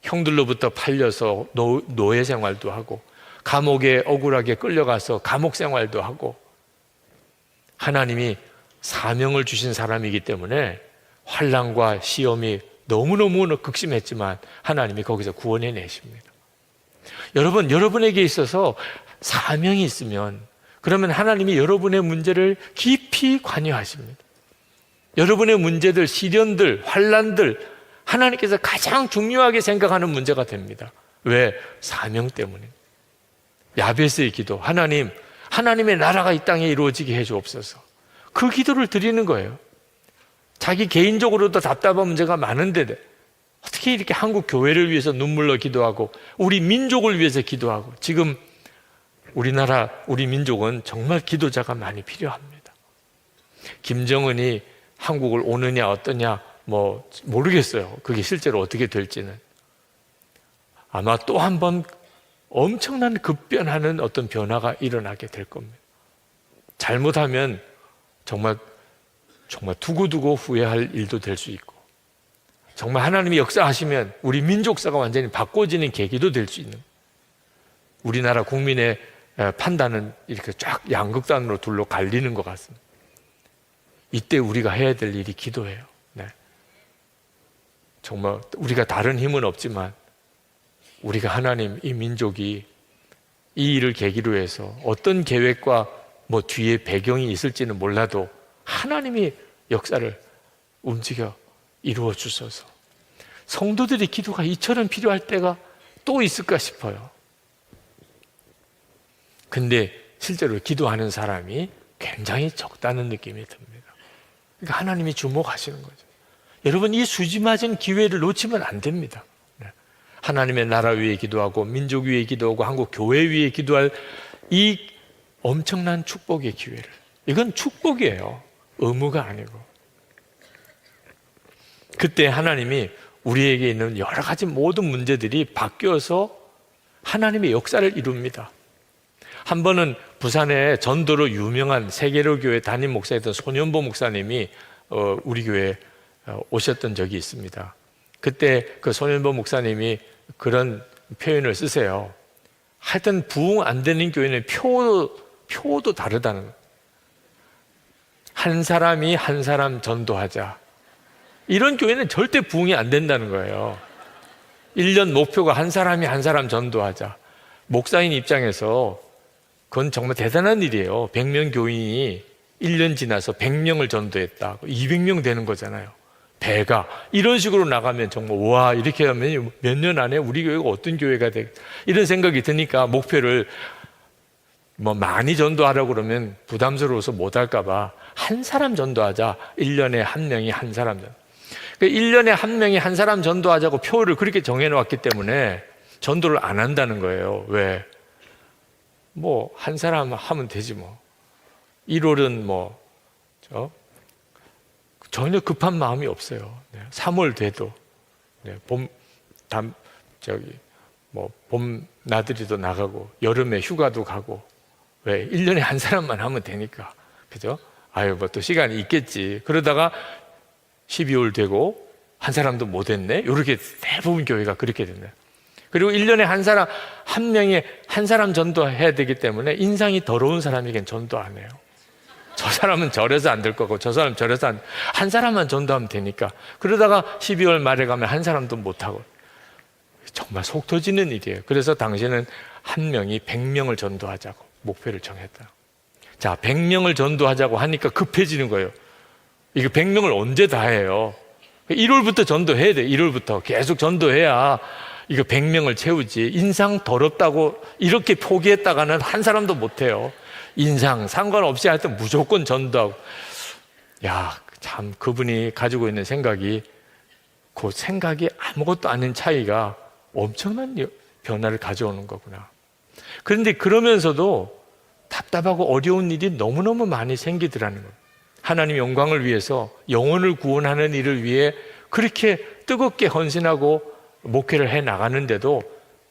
Speaker 1: 형들로부터 팔려서 노예 생활도 하고 감옥에 억울하게 끌려가서 감옥 생활도 하고 하나님이 사명을 주신 사람이기 때문에 환난과 시험이 너무너무 극심했지만 하나님이 거기서 구원해 내십니다. 여러분, 여러분에게 있어서 사명이 있으면 그러면 하나님이 여러분의 문제를 깊이 관여하십니다. 여러분의 문제들, 시련들, 환난들 하나님께서 가장 중요하게 생각하는 문제가 됩니다. 왜? 사명 때문에. 야베스의 기도, 하나님의 나라가 이 땅에 이루어지게 해주옵소서. 그 기도를 드리는 거예요. 자기 개인적으로도 답답한 문제가 많은데 어떻게 이렇게 한국 교회를 위해서 눈물로 기도하고 우리 민족을 위해서 기도하고 지금 우리나라, 우리 민족은 정말 기도자가 많이 필요합니다. 김정은이 한국을 오느냐 어떠냐 모르겠어요. 그게 실제로 어떻게 될지는. 아마 또 한 번 엄청난 급변하는 어떤 변화가 일어나게 될 겁니다. 잘못하면 정말 두고두고 후회할 일도 될 수 있고 정말 하나님이 역사하시면 우리 민족사가 완전히 바꿔지는 계기도 될 수 있는 우리나라 국민의 판단은 이렇게 쫙 양극단으로 둘로 갈리는 것 같습니다. 이때 우리가 해야 될 일이 기도예요. 네. 정말 우리가 다른 힘은 없지만 우리가 하나님, 이 민족이 이 일을 계기로 해서 어떤 계획과 뒤에 배경이 있을지는 몰라도 하나님이 역사를 움직여 이루어 주셔서 성도들의 기도가 이처럼 필요할 때가 또 있을까 싶어요. 근데 실제로 기도하는 사람이 굉장히 적다는 느낌이 듭니다. 그러니까 하나님이 주목하시는 거죠. 여러분, 이 수지맞은 기회를 놓치면 안 됩니다. 하나님의 나라 위에 기도하고 민족 위에 기도하고 한국 교회 위에 기도할 이 엄청난 축복의 기회를, 이건 축복이에요. 의무가 아니고. 그때 하나님이 우리에게 있는 여러 가지 모든 문제들이 바뀌어서 하나님의 역사를 이룹니다. 한 번은 부산에 전도로 유명한 세계로 교회 담임 목사였던 손현보 목사님이 우리 교회에 오셨던 적이 있습니다. 그때 그 손현보 목사님이 그런 표현을 쓰세요. 하여튼 부흥 안 되는 교회는 표도 다르다는 거예요. 한 사람이 한 사람 전도하자. 이런 교회는 절대 부흥이 안 된다는 거예요. 1년 목표가 한 사람이 한 사람 전도하자. 목사인 입장에서 그건 정말 대단한 일이에요. 100명 교인이 1년 지나서 100명을 전도했다. 200명 되는 거잖아요. 배가 이런 식으로 나가면 정말 와, 이렇게 하면 몇 년 안에 우리 교회가 어떤 교회가 돼, 이런 생각이 드니까 목표를 많이 전도하라고 그러면 부담스러워서 못할까 봐 한 사람 전도하자. 1년에 한 명이 한 사람 전도. 1년에 한 명이 한 사람 전도하자고 표를 그렇게 정해놓았기 때문에 전도를 안 한다는 거예요. 왜? 한 사람 하면 되지 1월은 전혀 급한 마음이 없어요. 3월 돼도 봄 나들이도 나가고 여름에 휴가도 가고. 왜? 1년에 한 사람만 하면 되니까. 그죠? 또 시간이 있겠지. 그러다가 12월 되고 한 사람도 못 했네. 이렇게 대부분 교회가 그렇게 된다. 그리고 1년에 한 명이 한 사람 전도해야 되기 때문에 인상이 더러운 사람에겐 전도 안 해요. 저 사람은 저래서 안 될 거고 저 사람은 저래서 한 사람만 전도하면 되니까. 그러다가 12월 말에 가면 한 사람도 못 하고. 정말 속 터지는 일이에요. 그래서 당시에는 한 명이 100명을 전도하자고 목표를 정했다. 자, 100명을 전도하자고 하니까 급해지는 거예요. 이거 100명을 언제 다 해요? 1월부터 전도해야 돼. 1월부터 계속 전도해야 이거 100명을 채우지. 인상 더럽다고 이렇게 포기했다가는 한 사람도 못 해요. 인상 상관없이 하여튼 무조건 전도하고. 야, 참 그분이 가지고 있는 생각이, 그 생각이 아무것도 아닌 차이가 엄청난 변화를 가져오는 거구나. 그런데 그러면서도 답답하고 어려운 일이 너무너무 많이 생기더라는 거예요. 하나님 영광을 위해서, 영혼을 구원하는 일을 위해 그렇게 뜨겁게 헌신하고 목회를 해 나가는데도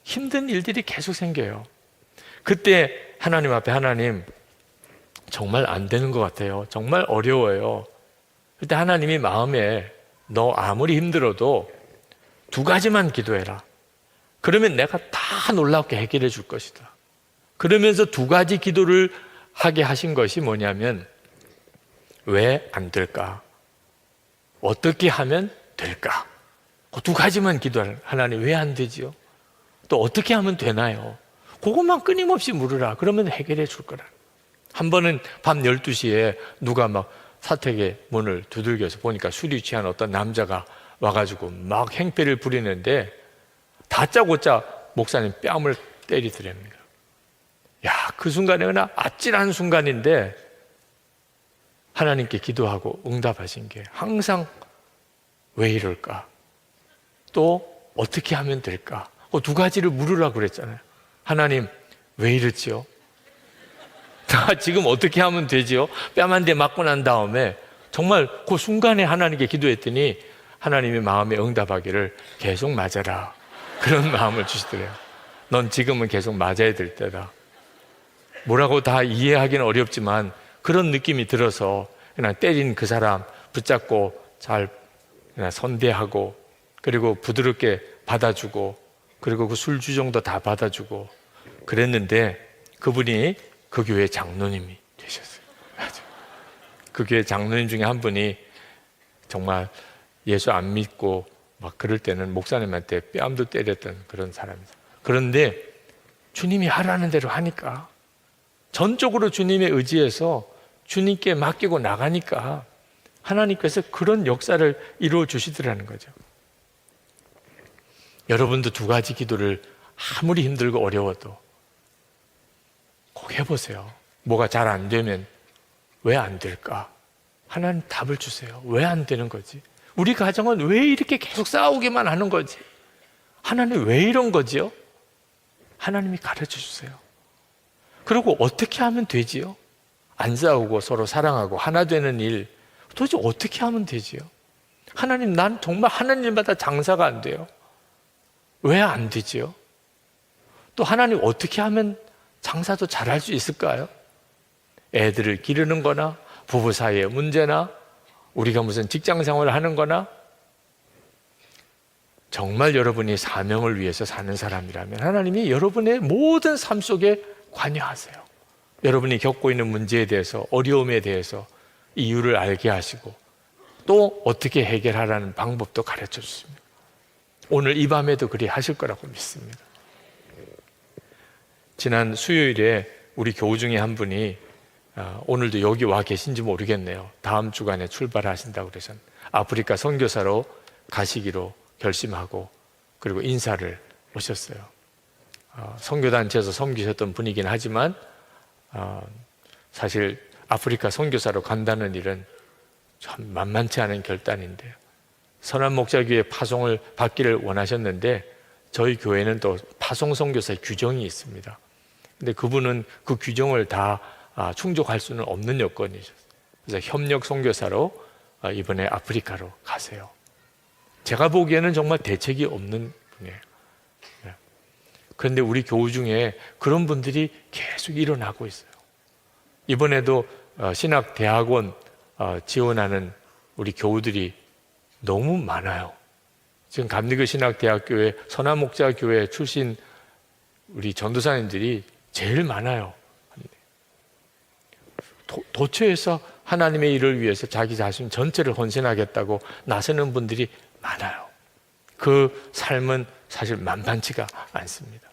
Speaker 1: 힘든 일들이 계속 생겨요. 그때 하나님 앞에, 하나님 정말 안 되는 것 같아요. 정말 어려워요. 그때 하나님이 마음에, 너 아무리 힘들어도 2가지만 기도해라. 그러면 내가 다 놀랍게 해결해 줄 것이다. 그러면서 2가지 기도를 하게 하신 것이 뭐냐면, 왜 안 될까? 어떻게 하면 될까? 그 2가지만 기도하라. 하나님 왜 안 되지요? 또 어떻게 하면 되나요? 그것만 끊임없이 물으라. 그러면 해결해 줄 거라. 한 번은 밤 12시에 누가 막 사택의 문을 두들겨서 보니까 술이 취한 어떤 남자가 와가지고 막 행패를 부리는데 다짜고짜 목사님 뺨을 때리더랍니다. 야, 그 순간에 그냥 아찔한 순간인데 하나님께 기도하고 응답하신 게 항상 왜 이럴까? 또 어떻게 하면 될까? 그 2가지를 물으라고 그랬잖아요. 하나님 왜 이렇지요? 나 지금 어떻게 하면 되지요? 뺨 한 대 맞고 난 다음에 정말 그 순간에 하나님께 기도했더니 하나님의 마음에 응답하기를 계속 맞아라. 그런 마음을 주시더래요. 넌 지금은 계속 맞아야 될 때다. 뭐라고 다 이해하기는 어렵지만 그런 느낌이 들어서 그냥 때린 그 사람 붙잡고 잘 그냥 선대하고, 그리고 부드럽게 받아주고, 그리고 그 술주정도 다 받아주고 그랬는데 그분이 그 교회 장로님이 되셨어요. 그 교회 장로님 중에 한 분이 정말 예수 안 믿고 막 그럴 때는 목사님한테 뺨도 때렸던 그런 사람이죠. 그런데 주님이 하라는 대로 하니까, 전적으로 주님의 의지에서 주님께 맡기고 나가니까 하나님께서 그런 역사를 이루어 주시더라는 거죠. 여러분도 2가지 기도를 아무리 힘들고 어려워도 꼭 해보세요. 뭐가 잘 안 되면 왜 안 될까? 하나님 답을 주세요. 왜 안 되는 거지? 우리 가정은 왜 이렇게 계속 싸우기만 하는 거지? 하나님 왜 이런 거지요? 하나님이 가르쳐 주세요. 그리고 어떻게 하면 되지요? 안 싸우고 서로 사랑하고 하나 되는 일 도대체 어떻게 하면 되지요? 하나님, 난 정말 하는 일마다 장사가 안 돼요. 왜 안 되지요? 또 하나님 어떻게 하면 장사도 잘할 수 있을까요? 애들을 기르는 거나 부부 사이의 문제나 우리가 무슨 직장 생활을 하는 거나, 정말 여러분이 사명을 위해서 사는 사람이라면 하나님이 여러분의 모든 삶 속에 관여하세요. 여러분이 겪고 있는 문제에 대해서, 어려움에 대해서 이유를 알게 하시고 또 어떻게 해결하라는 방법도 가르쳐 주십니다. 오늘 이 밤에도 그리 하실 거라고 믿습니다. 지난 수요일에 우리 교우 중에 한 분이 오늘도 여기 와 계신지 모르겠네요. 다음 주간에 출발하신다고 그래서 아프리카 선교사로 가시기로 결심하고, 그리고 인사를 오셨어요. 선교단체에서 섬기셨던 분이긴 하지만 사실 아프리카 선교사로 간다는 일은 참 만만치 않은 결단인데요. 선한 목자교회 파송을 받기를 원하셨는데 저희 교회는 또 파송 선교사의 규정이 있습니다. 근데 그분은 그 규정을 다 충족할 수는 없는 여건이셨어요. 그래서 협력 선교사로 이번에 아프리카로 가세요. 제가 보기에는 정말 대책이 없는 분이에요. 그런데 우리 교우 중에 그런 분들이 계속 일어나고 있어요. 이번에도 신학대학원 지원하는 우리 교우들이 너무 많아요. 지금 감리교 신학대학교의 선한목자교회 출신 우리 전도사님들이 제일 많아요. 도처에서 하나님의 일을 위해서 자기 자신 전체를 헌신하겠다고 나서는 분들이 많아요. 그 삶은 사실 만만치가 않습니다.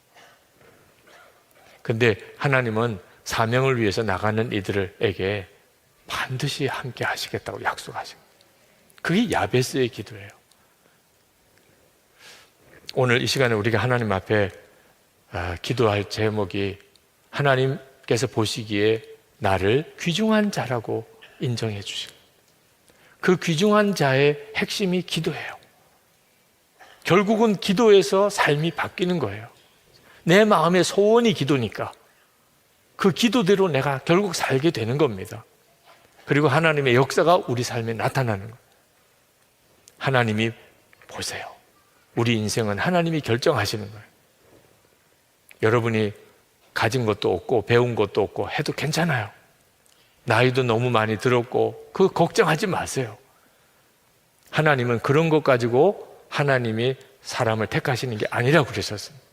Speaker 1: 근데 하나님은 사명을 위해서 나가는 이들에게 반드시 함께 하시겠다고 약속하신 거예요. 그게 야베스의 기도예요. 오늘 이 시간에 우리가 하나님 앞에 기도할 제목이 하나님께서 보시기에 나를 귀중한 자라고 인정해 주시고, 그 귀중한 자의 핵심이 기도예요. 결국은 기도에서 삶이 바뀌는 거예요. 내 마음의 소원이 기도니까 그 기도대로 내가 결국 살게 되는 겁니다. 그리고 하나님의 역사가 우리 삶에 나타나는 거예요. 하나님이 보세요. 우리 인생은 하나님이 결정하시는 거예요. 여러분이 가진 것도 없고 배운 것도 없고 해도 괜찮아요. 나이도 너무 많이 들었고 그거 걱정하지 마세요. 하나님은 그런 것 가지고 하나님이 사람을 택하시는 게 아니라고 그러셨습니다.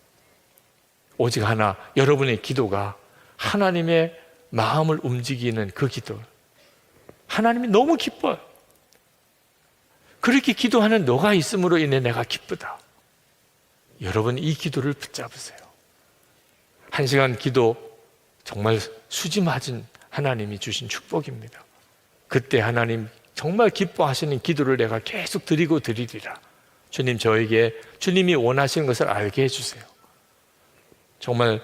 Speaker 1: 오직 하나, 여러분의 기도가 하나님의 마음을 움직이는 그 기도, 하나님이 너무 기뻐요. 그렇게 기도하는 너가 있음으로 인해 내가 기쁘다. 여러분 이 기도를 붙잡으세요. 1시간 기도 정말 수지 맞은 하나님이 주신 축복입니다. 그때 하나님 정말 기뻐하시는 기도를 내가 계속 드리고 드리리라. 주님 저에게 주님이 원하시는 것을 알게 해주세요. 정말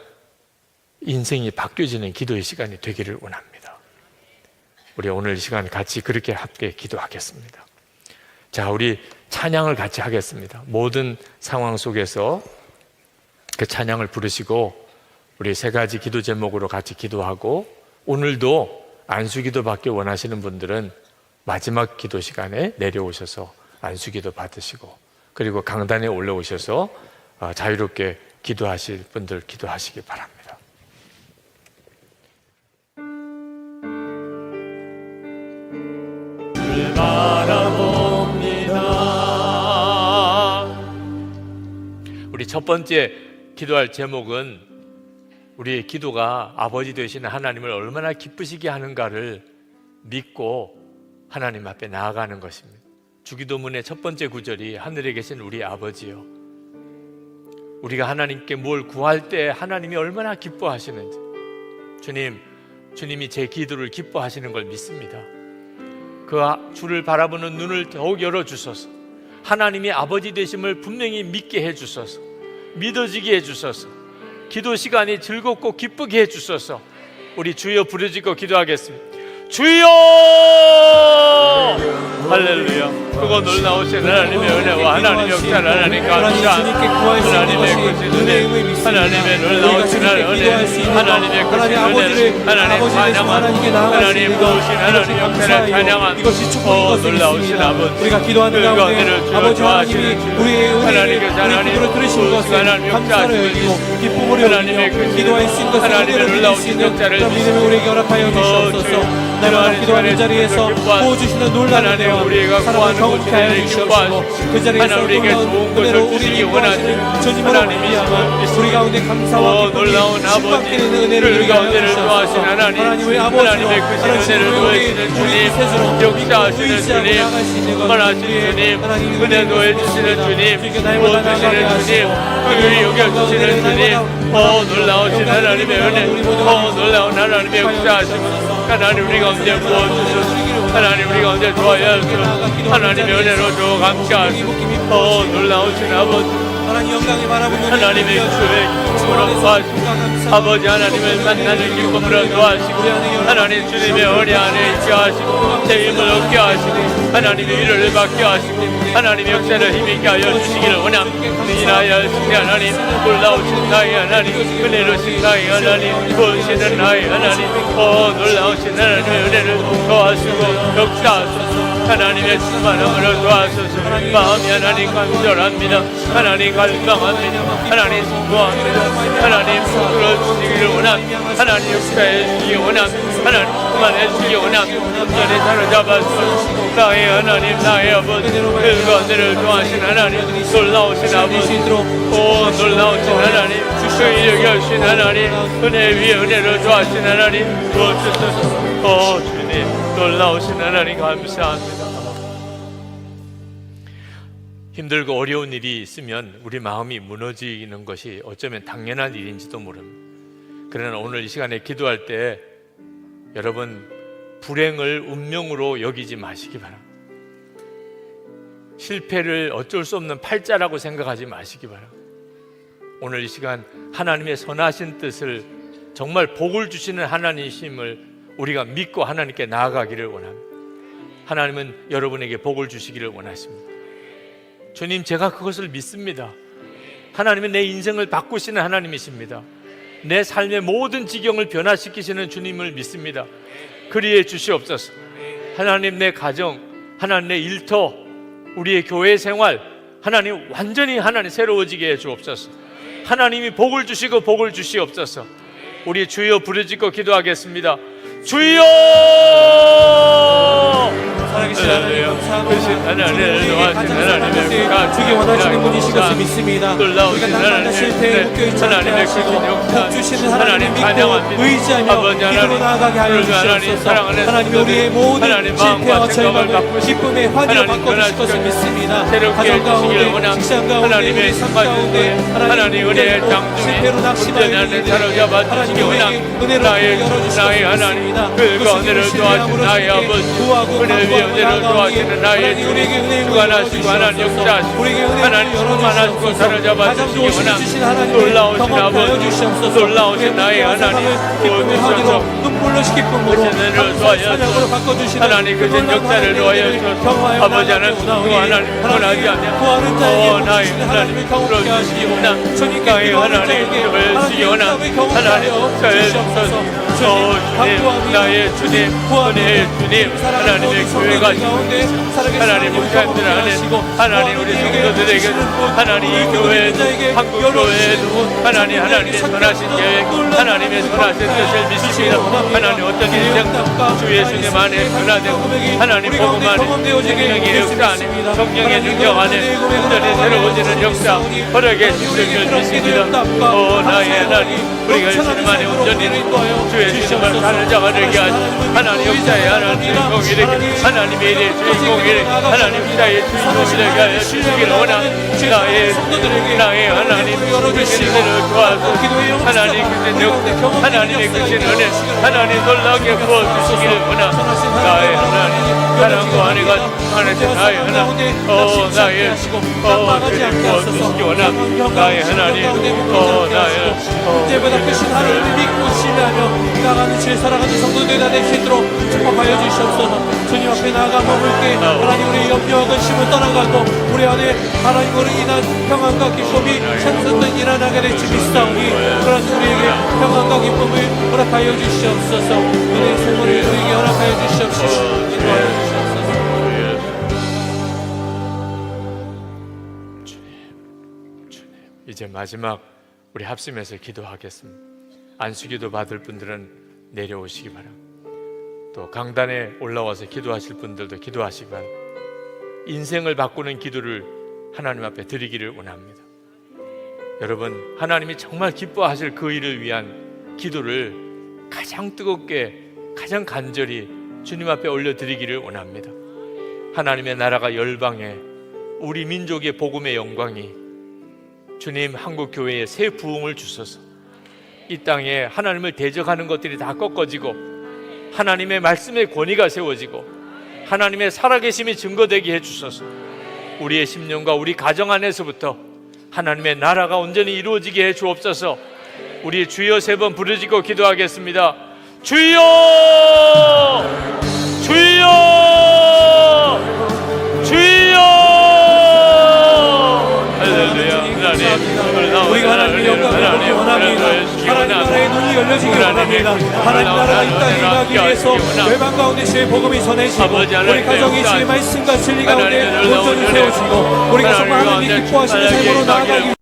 Speaker 1: 인생이 바뀌어지는 기도의 시간이 되기를 원합니다. 우리 오늘 이 시간 같이 그렇게 함께 기도하겠습니다. 자, 우리 찬양을 같이 하겠습니다. 모든 상황 속에서 그 찬양을 부르시고 우리 3가지 기도 제목으로 같이 기도하고, 오늘도 안수기도 받기 원하시는 분들은 마지막 기도 시간에 내려오셔서 안수기도 받으시고, 그리고 강단에 올라오셔서 자유롭게 기도하실 분들 기도하시기 바랍니다. 주를 바라봅니다. 우리 첫 번째 기도할 제목은 우리의 기도가 아버지 되시는 하나님을 얼마나 기쁘시게 하는가를 믿고 하나님 앞에 나아가는 것입니다. 주기도문의 첫 번째 구절이 하늘에 계신 우리 아버지요, 우리가 하나님께 뭘 구할 때 하나님이 얼마나 기뻐하시는지, 주님이 제 기도를 기뻐하시는 걸 믿습니다. 그 주를 바라보는 눈을 더욱 열어주소서. 하나님이 아버지 되심을 분명히 믿게 해주소서. 믿어지게 해주소서. 기도 시간이 즐겁고 기쁘게 해주소서. 우리 주여 부르짖고 기도하겠습니다. 주여! 할렐루야. 그거 놀라우신 하나님의 은혜와 하나님의 역사를 하나님 감사, 하나님의 크신 은혜, 하나님의 놀라우신 은혜, 하나님의 크신 은혜를 하나님 찬양한, 하나님 도우신 하나님 역사를 찬양한 놀라우신 아버지,
Speaker 2: 우리가 기도하는 가운데 아버지 하나님이 우리의 기도를 들으신 것을 감사를 여기고 기쁨으로 여기며 기도할 수 있는 것을
Speaker 1: 하나님의 놀라우신 역사를
Speaker 2: 믿음을 우리에게 허락하여 주시옵소서. 날마다 기도하는 자리에서 부어주시는 놀라운 은혜와 사랑을 경험케 하여 주시옵시고, 그 자리에서 놀라운 은혜로 우리를 원하시는 주님으로 말미암아 우리 가운데 감사와
Speaker 1: 놀라운 아버지,
Speaker 2: 은혜를
Speaker 1: 가운데를 도와신 하나님의 크신 은혜를 도와주시는 주님, 역사하시는 주님, 원하시는 주님, 은혜 도와주시는 주님, 도와주시는 주님, 그를 여겨주시는 주님, 놀라우신 하나님의 은혜, 놀라운 하나님의 역사하시고, 하나님 우리 가운데 부어주소서. 하나님 우리 가운데 도와야 하소서. 하나님의 은혜로 주 감사하소서. 놀라우신 아버지, 하나님의 주의 기쁨으로 도와주시고, 아버지 하나님을 만나는 기쁨으로 도와주시고, 하나님 주님의 은혜 안에 있게 하시고, 제 힘을 얻게 하시고, 하나님의 위로를 받게 하시고, 하나님의 역사를 힘있게 하여 주시기를 원합니다. 인하여 주신 하나님, 놀라우신 나의 하나님, 은혜로신 나의 하나님, 구원시는 나의 하나님, 놀라우신 하나님의 은혜를 도와주시고 역사하소서. 하나님의 충만함으로 도와주소서. 마음이 하나님 간절합니다. 하나님 갈망합니다. 하나님 수고합니다. 하나님 풀어주시기를 원합니다. 하나님 역사해 주시기 원합니다. 하나님 그만해 주시기 원합니다. 온전히 사로잡아주소서. 나의 하나님, 나의 아버지, 그 가운데를 도하신 하나님, 놀라우신 아버지, 놀라우신 하나님, 주의 여겨주신 하나님, 은혜 위에 은혜를 도하신 하나님, 도와주소서. 주님, 놀라우신 하나님 감사합니다. 힘들고 어려운 일이 있으면 우리 마음이 무너지는 것이 어쩌면 당연한 일인지도 모릅니다. 그러나 오늘 이 시간에 기도할 때 여러분 불행을 운명으로 여기지 마시기 바랍니다. 실패를 어쩔 수 없는 팔자라고 생각하지 마시기 바랍니다. 오늘 이 시간 하나님의 선하신 뜻을 정말 복을 주시는 하나님이심을 우리가 믿고 하나님께 나아가기를 원합니다. 하나님은 여러분에게 복을 주시기를 원하십니다. 주님, 제가 그것을 믿습니다. 하나님은 내 인생을 바꾸시는 하나님이십니다. 내 삶의 모든 지경을 변화시키시는 주님을 믿습니다. 그리해 주시옵소서. 하나님, 내 가정, 하나님 내 일터, 우리의 교회 생활, 하나님 완전히 하나님 새로워지게 해 주옵소서. 하나님이 복을 주시고 복을 주시옵소서. 우리 주여 부르짖고 기도하겠습니다. 주여!
Speaker 2: 살아계신 하나님 감사합니다. 주님의 가정 주기 원하시는 분이신 것을 믿습니다. 우리가 날마다 실패에 묶여있지 않게 하시고 복 주시는 하나님을 믿고 의지하며 기도로 나아가게 하여 주시옵소서. 하나님, 우리의 모든 실패와 절망을 기쁨의 환희로 바꿔주실 것을 믿습니다. 가정 가운데, 직장 가운데, 우리 삶 가운데 하나님 은혜의 실패로 낙심하는 일들에 하나님 은혜로 열어주시옵소서.
Speaker 1: 그가 은혜를 도와주신 나의 아버지, 은혜 위에 은혜를 도와주시는 나의 주, 주관하시고 하나님 역사하시고 하나님 충만하시고 사로잡아 주시기 원합니다. 놀라우신 아버지, 놀라우신 나의 하나님, 도와주셔서
Speaker 2: 눈물로 기쁨으로
Speaker 1: 은혜를 도와주셔서 하나님 그 역사를 도와주셔서 아버지 하나님, 하나님 원하지 않냐 나의 하나님 풀어주시기 원합니다. 나의 하나님 주시기 원합니다. 하나님 역사해 주소서. 나의 주님, 은혜의 주님, 하나님의 교회가 하나님 목사님들 안에 하나님 우리 성도들에게 하나님 이 교회 한국 교회에도 하나님의 선하신 계획, 하나님의 선하신 뜻을 믿습니다. 하나님 어떤 인생 주 예수님 안에 변화되고 하나님 복음 안에 성령의 역사 안에 성령의 능력 안에 온전히 새로워지는 역사 허락해 주시길 믿습니다. 나의 하나님, 우리가 예수님 안에 온전히 주 예수님을 사는 되게 하시고 하나님 역사의 하나님 주인공이되게 하나님의 일의 주인공이되게 하나님 역사의 주인공이되게 하여 주시기를 원합니다. 나의 하나님 크신 은혜를 도와주시고 하나님 크신 역 하나님의 크신 은혜 하나님 놀라게 부어주시기를 원합니다. 나의 하나님 사랑과 은혜가 충만하신 나의 하나님 나의 주님 부어주시기 원합니다. 나의 하나님 나의
Speaker 2: 언제보다 크신 하나님을 믿고 신뢰하며 나가는 질 살아가는 성도들 다 되시도록 축복하여 주시옵소서. 주님 앞에 나아가 머물게 하나님, 우리 염려와 근심을 떠나가고 우리 안에 하나님으로 인한 평안과 기쁨이 찬송된 일어나게 될지 믿사오니 그런 우리에게 평안과 기쁨을 허락하여 주시옵소서. 은혜의 생물을 우리에게 허락하여 주시옵소서. 기도하여 주시옵소서.
Speaker 1: 이제 마지막 우리 합심해서 기도하겠습니다. 안수기도 받을 분들은 내려오시기 바랍니다. 또 강단에 올라와서 기도하실 분들도 기도하시기 바랍니다. 인생을 바꾸는 기도를 하나님 앞에 드리기를 원합니다. 여러분, 하나님이 정말 기뻐하실 그 일을 위한 기도를 가장 뜨겁게, 가장 간절히 주님 앞에 올려드리기를 원합니다. 하나님의 나라가 열방에, 우리 민족의 복음의 영광이 주님 한국교회에 새 부흥을 주소서. 이 땅에 하나님을 대적하는 것들이 다 꺾어지고 하나님의 말씀의 권위가 세워지고 하나님의 살아계심이 증거되게 해주소서. 우리의 심령과 우리 가정 안에서부터 하나님의 나라가 온전히 이루어지게 해 주옵소서. 우리 주여 세 번 부르짖고 기도하겠습니다. 주여! 주여! 주여! 할렐루야.
Speaker 2: 우리가 하나님의 영광을 보기 원합니다. 하나님 나라의 눈이 열려지기 원합니다. 하나님 나라가 이 땅에 임하기 위해서 외방 가운데 주의 복음이 전해지고 우리 가정이 주의 말씀과 진리 가운데 온전히 세워지고 우리가 정말 하나님이 기뻐하시는 삶으로 나아가기 위해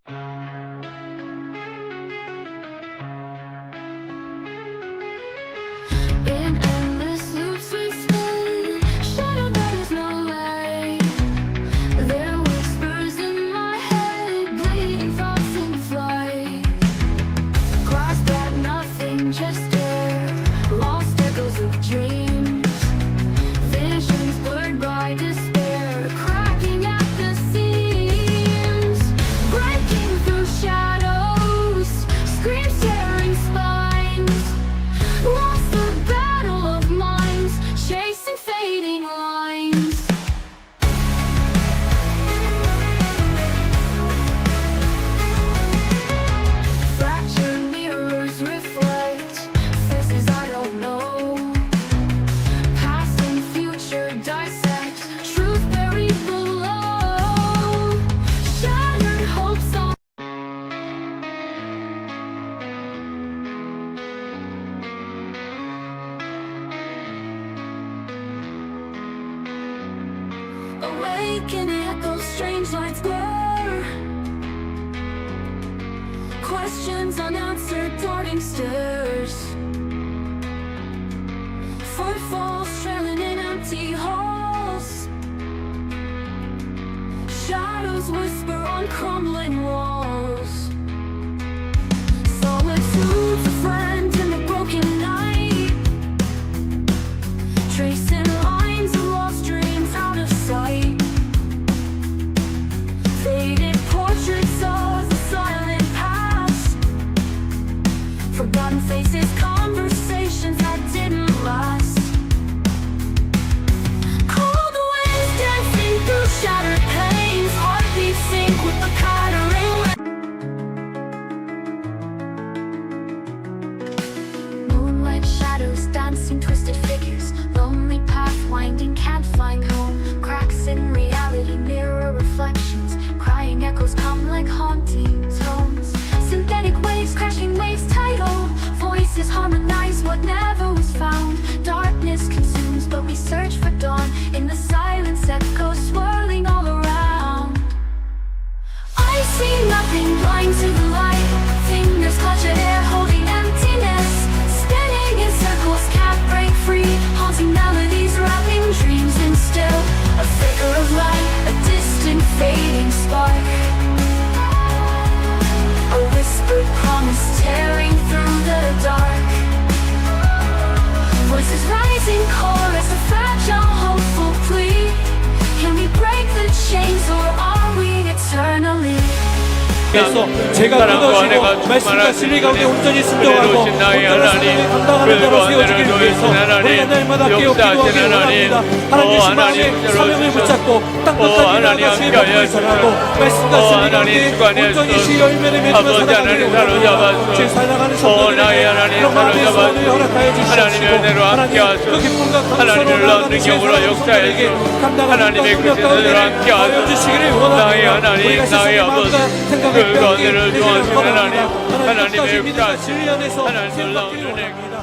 Speaker 3: Despair, cracking at the seams, breaking. Shaking echoes, strange lights blur. Questions unanswered, darting stares. Footfalls trailing in empty halls. Shadows whisper on crumbling walls. Solitude's a friend in the broken night, tracing lines of lost dreams out of sight. Faded portraits of the silent past, forgotten faces, conversations that didn't last. Cold winds dancing through shattered panes, heartbeats sync with the pattering rain. Moonlight shadows dancing, twisted figures, lonely path winding, can't find home. Cracks in reality, mirror reflections, crying echoes come like haunting tones. Synthetic waves, crashing waves, tidal voices harmonize what never was found. Darkness consumes, but we search for dawn in the silence, echoes swirling all around. I see nothing, blind to the light. Fingers clutch at air, holding emptiness. Spinning in circles, can't break free. Haunting melodies, wrapping dreams in still. A flicker of light, a distant fading spark. A whispered promise tearing through the dark. Voices rising, chorus, a fragile, hopeful plea. Can we break the chains or are we eternally?
Speaker 2: 그래서 제가 끊어지고 말씀과 진리 가운데 온전히 순종하고 온전한 삶을 감당하는 자로 세워지기 위해서 우리가 날마다 깨어 기도하기 원합니다. 하나님의 마음에 사명을 붙잡고 땅끝까지 나아가 주의 복음을 전하고 말씀과 진리 가운데 온전히 시 열매를 맺으며 살아가기를 원합니다. 제 살아가는 성도들에게 그런 마음의 소원을 허락하여 주시옵시고 하나님 그 기쁨과 감사로 나아가는 제 성도들에게 감당하는 능력가운데 하여 주시기를 원합니다. 우리가 세상의 마음과 생각을
Speaker 1: 그 은혜를 좋아하시는 하나님, 하나님의
Speaker 2: 하나님의
Speaker 1: 역사,
Speaker 2: 진리 안에서
Speaker 1: 하나님 놀라운
Speaker 2: 세워받기를
Speaker 1: 은혜,
Speaker 2: 원합니다.